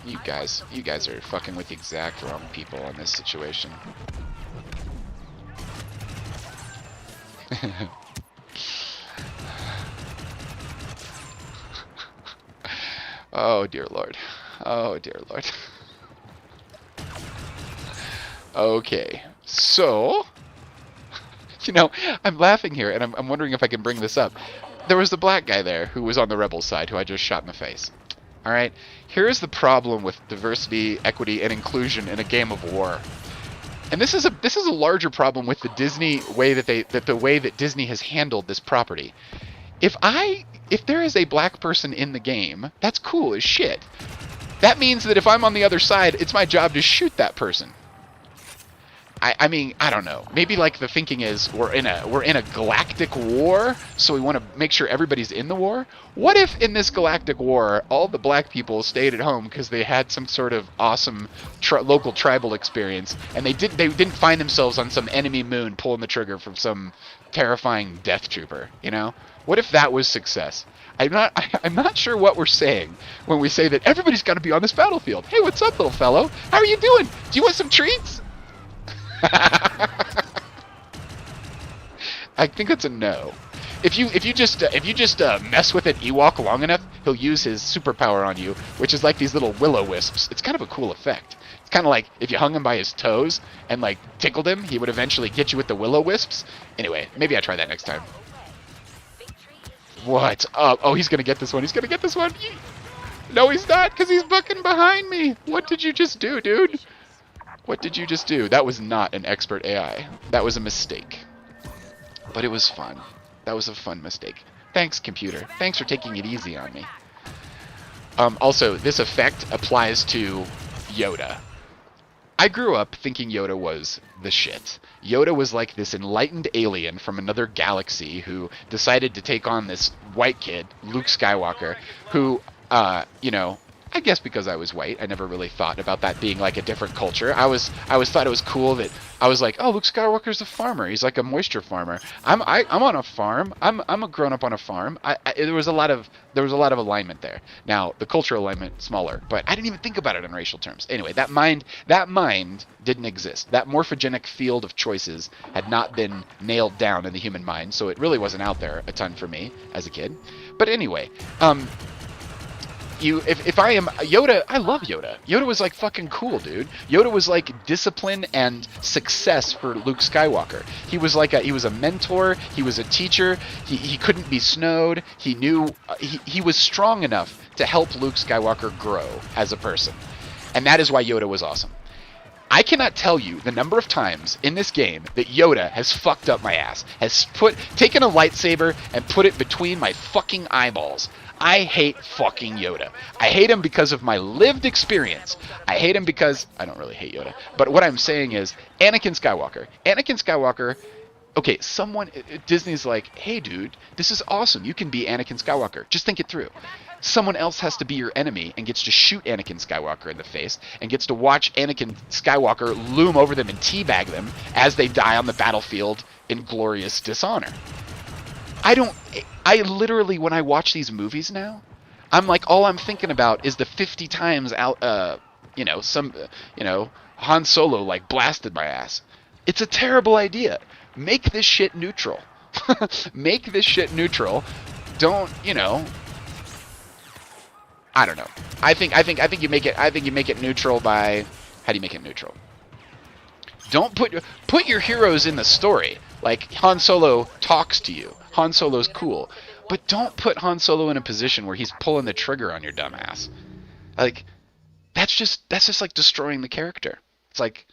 You guys are fucking with the exact wrong people in this situation. Oh dear Lord. Oh dear Lord. Okay, so I'm laughing here, and I'm wondering if I can bring this up. There was the black guy there who was on the rebel side who I just shot in the face. All right, here's the problem with diversity, equity, and inclusion in a game of war. And this is a larger problem with the Disney way the way that Disney has handled this property. If there is a black person in the game, that's cool as shit. That means that if I'm on the other side, it's my job to shoot that person. I mean, I don't know. Maybe like the thinking is we're in a galactic war, so we want to make sure everybody's in the war. What if in this galactic war, all the black people stayed at home because they had some sort of awesome local tribal experience, and they didn't find themselves on some enemy moon pulling the trigger from some terrifying death trooper? What if that was success? I'm not sure what we're saying when we say that everybody's got to be on this battlefield. Hey, what's up, little fellow? How are you doing? Do you want some treats? I think it's a no. If you just mess with an Ewok long enough, he'll use his superpower on you, which is like these little will-o-wisps. It's kind of a cool effect. It's kind of like if you hung him by his toes and like tickled him, he would eventually get you with the will-o-wisps. Anyway, maybe I try that next time. What's up? Oh, he's gonna get this one. He's gonna get this one. No, he's not, because he's fucking behind me. What did you just do, dude? What did you just do? That was not an expert AI. That was a mistake. But it was fun. That was a fun mistake. Thanks, computer. Thanks for taking it easy on me. Also, this effect applies to Yoda. I grew up thinking Yoda was the shit. Yoda was like this enlightened alien from another galaxy who decided to take on this white kid, Luke Skywalker, who, you know, I guess because I was white, I never really thought about that being like a different culture. I always thought it was cool that I was like, oh, Luke Skywalker's a farmer. He's like a moisture farmer. I'm on a farm. I'm a grown up on a farm. There was a lot of alignment there. Now the cultural alignment smaller, but I didn't even think about it in racial terms. Anyway, that mind didn't exist. That morphogenic field of choices had not been nailed down in the human mind, so it really wasn't out there a ton for me as a kid. But anyway, if I am Yoda, I love Yoda. Yoda was like fucking cool, dude. Yoda was like discipline and success for Luke Skywalker. He was like he was a mentor. He was a teacher. He couldn't be snowed. He knew he was strong enough to help Luke Skywalker grow as a person, and that is why Yoda was awesome. I cannot tell you the number of times in this game that Yoda has fucked up my ass, has taken a lightsaber and put it between my fucking eyeballs. I hate fucking Yoda. I hate him because of my lived experience. I hate him because I don't really hate Yoda. But what I'm saying is Anakin Skywalker, okay, Disney's like, hey dude, this is awesome. You can be Anakin Skywalker. Just think it through. Someone else has to be your enemy and gets to shoot Anakin Skywalker in the face and gets to watch Anakin Skywalker loom over them and teabag them as they die on the battlefield in glorious dishonor. I literally, when I watch these movies now, I'm like, all I'm thinking about is the 50 times Han Solo like blasted my ass. It's a terrible idea. Make this shit neutral. Make this shit neutral. Don't, I don't know. I think you make it neutral by, how do you make it neutral? Don't put your heroes in the story. Like Han Solo talks to you. Han Solo's cool. But don't put Han Solo in a position where he's pulling the trigger on your dumb ass. Like that's just like destroying the character. It's like,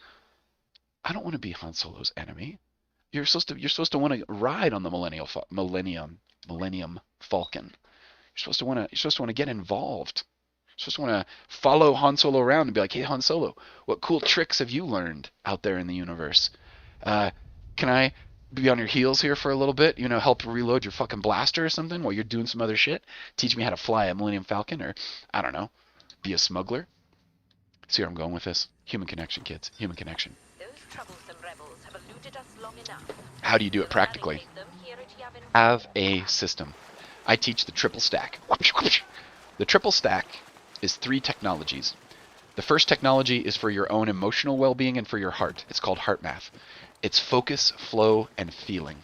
I don't want to be Han Solo's enemy. You're supposed to want to ride on the Millennium Falcon. You're supposed to want to get involved. You're supposed to want to follow Han Solo around and be like, hey Han Solo, what cool tricks have you learned out there in the universe? Can I be on your heels here for a little bit? Help reload your fucking blaster or something while you're doing some other shit? Teach me how to fly a Millennium Falcon, or I don't know, be a smuggler? See where I'm going with this? Human connection, kids. Human connection. Those troublesome rebels have eluded us long enough. How do you do it practically? Have a system. I teach the triple stack. The triple stack is 3 technologies. The first technology is for your own emotional well-being and for your heart. It's called heart math. It's focus, flow, and feeling.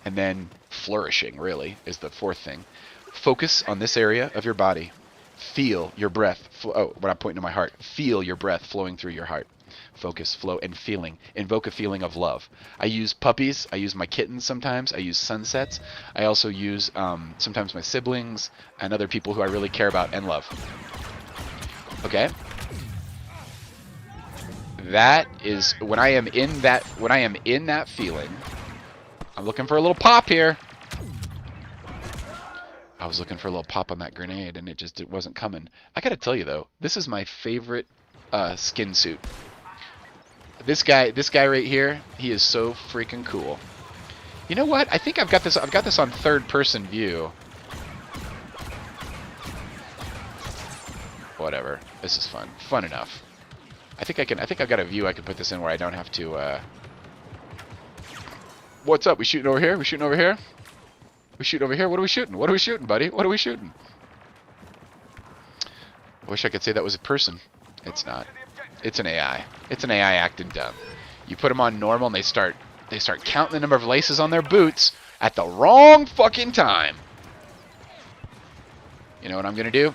And then flourishing, really, is the 4th thing. Focus on this area of your body. Feel your breath. When I'm pointing to my heart, feel your breath flowing through your heart. Focus, flow, and feeling. Invoke a feeling of love. I use puppies. I use my kittens sometimes. I use sunsets. I also use sometimes my siblings and other people who I really care about and love. Okay? That is when I am in that feeling. I'm looking for a little pop here. I was looking for a little pop on that grenade and it wasn't coming. I gotta tell you though, this is my favorite skin suit. This guy right here, he is so freaking cool. You know what? I think I've got this on 3rd person view. Whatever. This is fun. Fun enough. I think I've got a view I can put this in where I don't have to What's up? We shooting over here? We shooting over here? We shooting over here? What are we shooting? What are we shooting, buddy? What are we shooting? I wish I could say that was a person. It's not. It's an AI. It's an AI acting dumb. You put them on normal and they start counting the number of laces on their boots at the wrong fucking time. You know what I'm gonna do?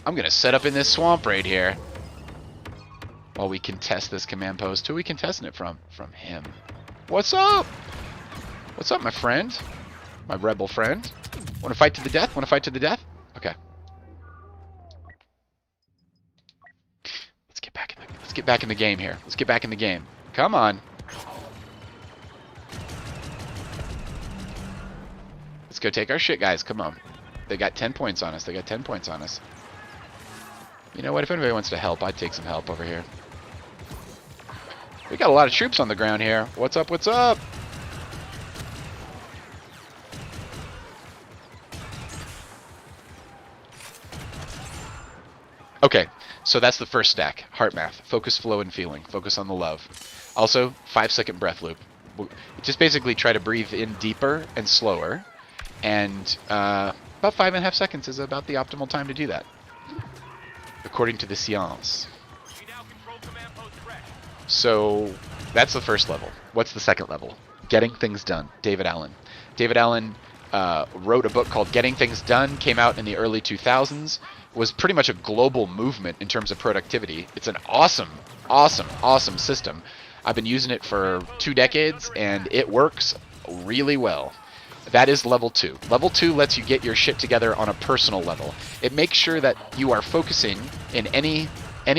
I'm gonna set up in this swamp right here while we contest this command post. Who are we contesting it from? From him. What's up? What's up, my friend? My rebel friend? Want to fight to the death? Want to fight to the death? Okay. Let's get back in the game here. Let's get back in the game. Come on. Let's go take our shit, guys. Come on. They got 10 points on us. They got 10 points on us. You know what? If anybody wants to help, I'd take some help over here. We got a lot of troops on the ground here. What's up? What's up? Okay, so that's the first stack. Heart math. Focus, flow, and feeling. Focus on the love. Also, 5-second breath loop. Just basically try to breathe in deeper and slower. And about 5.5 seconds is about the optimal time to do that, according to the science. So that's the first level. What's the second level? Getting things done. David Allen. David Allen wrote a book called Getting Things Done, came out in the early 2000s, was pretty much a global movement in terms of productivity. It's an awesome, awesome, awesome system. I've been using it for 2 decades, and it works really well. That is level 2. Level 2 lets you get your shit together on a personal level. It makes sure that you are focusing in any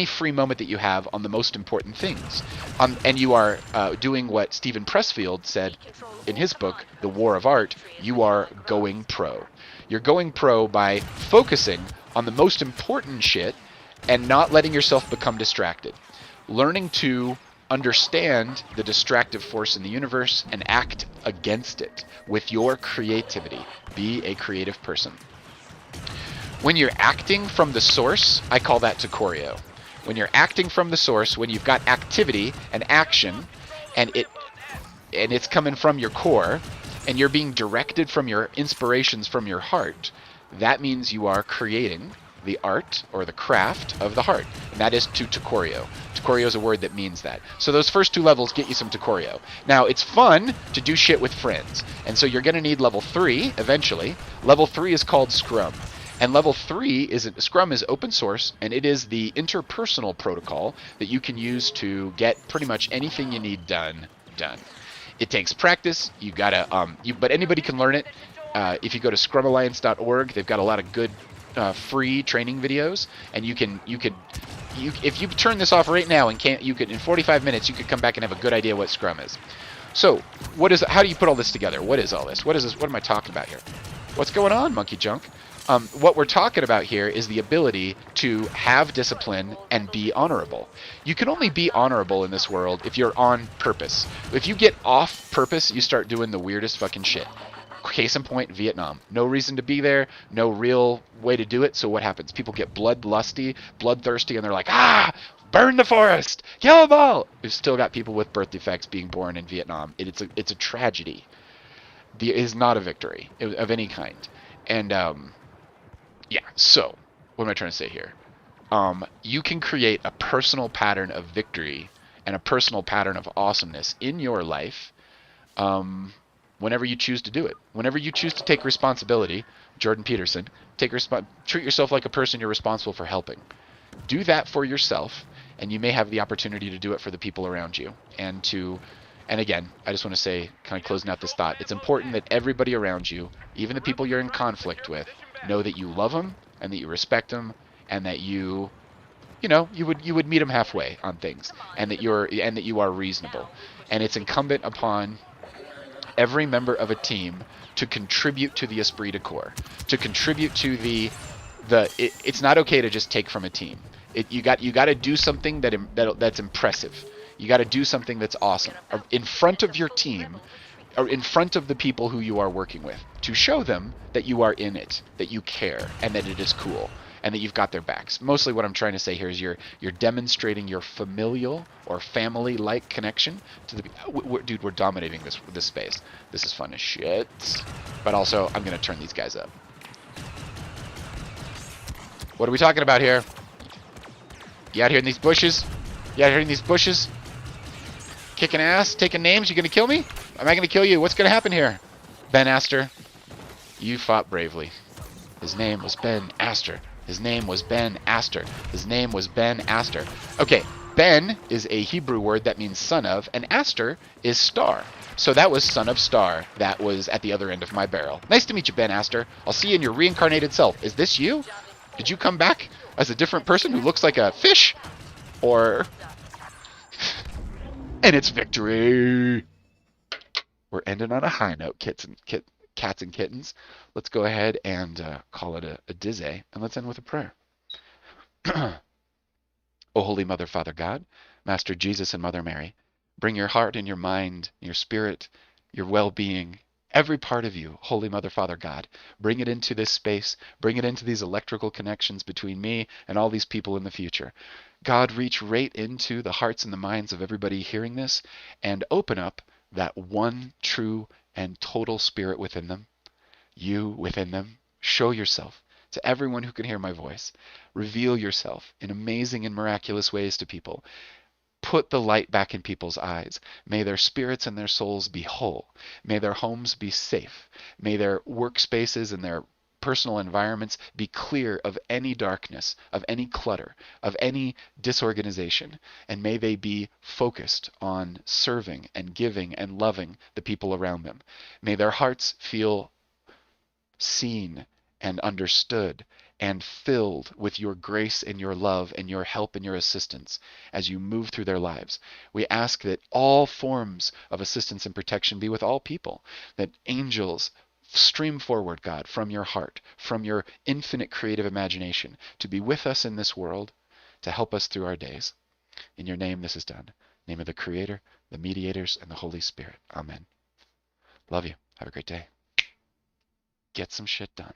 free moment that you have on the most important things. And you are doing what Stephen Pressfield said in his book, The War of Art. You are going pro. You're going pro by focusing on the most important shit and not letting yourself become distracted. Learning to understand the distractive force in the universe and act against it with your creativity. Be a creative person. When you're acting from the source, I call that Tecoreo. When you're acting from the source, when you've got activity and action, and it's coming from your core, and you're being directed from your inspirations from your heart, that means you are creating the art or the craft of the heart, and that is to Tecoreo. Tecoreo is a word that means that. So those first 2 levels get you some Tecoreo. Now, it's fun to do shit with friends, and so you're going to need level 3 eventually. Level 3 is called Scrum. And level 3 is Scrum is open source, and it is the interpersonal protocol that you can use to get pretty much anything you need done. It takes practice. You gotta, but anybody can learn it. If you go to scrumalliance.org, they've got a lot of good free training videos, and if you turn this off right now and in 45 minutes, you could come back and have a good idea what Scrum is. So, how do you put all this together? What is all this? What am I talking about here? What's going on, monkey junk? What we're talking about here is the ability to have discipline and be honorable. You can only be honorable in this world if you're on purpose. If you get off purpose, you start doing the weirdest fucking shit. Case in point, Vietnam. No reason to be there, no real way to do it, so what happens? People get bloodlusty, bloodthirsty, and they're like, burn the forest! Kill them all! We've still got people with birth defects being born in Vietnam. It's a tragedy. It is not a victory of any kind. And, yeah, so, what am I trying to say here? You can create a personal pattern of victory and a personal pattern of awesomeness in your life whenever you choose to do it. Whenever you choose to take responsibility, Jordan Peterson, treat yourself like a person you're responsible for helping. Do that for yourself, and you may have the opportunity to do it for the people around you. And again, I just want to say, kind of closing out this thought, it's important that everybody around you, even the people you're in conflict with, know that you love them and that you respect them, and that you would meet them halfway on things, and that you are reasonable. And it's incumbent upon every member of a team to contribute to the esprit de corps, to contribute to it's not okay to just take from a team. You got to do something that's impressive. You got to do something that's awesome in front of your team, or in front of the people who you are working with, to show them that you are in it, that you care, and that it is cool, and that you've got their backs. Mostly what I'm trying to say here is you're demonstrating your familial or family-like connection to the... Dude, we're dominating this space. This is fun as shit. But also, I'm going to turn these guys up. What are we talking about here? You out here in these bushes? You out here in these bushes? Kicking ass? Taking names? You going to kill me? Am I going to kill you? What's going to happen here? Ben Astor, you fought bravely. His name was Ben Astor. His name was Ben Astor. His name was Ben Astor. Okay, Ben is a Hebrew word that means son of, and Aster is star. So that was son of star. That was at the other end of my barrel. Nice to meet you, Ben Aster. I'll see you in your reincarnated self. Is this you? Did you come back as a different person who looks like a fish? Or... And it's victory! We're ending on a high note, cats and kittens. Let's go ahead and call it a dizzy, and let's end with a prayer. O Holy Mother, Father God, Master Jesus and Mother Mary, bring your heart and your mind, your spirit, your well-being, every part of you, Holy Mother, Father God. Bring it into this space. Bring it into these electrical connections between me and all these people in the future. God, reach right into the hearts and the minds of everybody hearing this and open up that one true and total spirit within them, you within them. Show yourself to everyone who can hear my voice. Reveal yourself in amazing and miraculous ways to people. Put the light back in people's eyes. May their spirits and their souls be whole. May their homes be safe. May their workspaces and their personal environments be clear of any darkness, of any clutter, of any disorganization. And may they be focused on serving and giving and loving the people around them. May their hearts feel seen and understood and filled with your grace and your love and your help and your assistance as you move through their lives. We ask that all forms of assistance and protection be with all people, that angels stream forward, God, from your heart, from your infinite creative imagination, to be with us in this world, to help us through our days. In your name this is done. In the name of the Creator, the mediators, and the Holy Spirit. Amen. Love you. Have a great day. Get some shit done.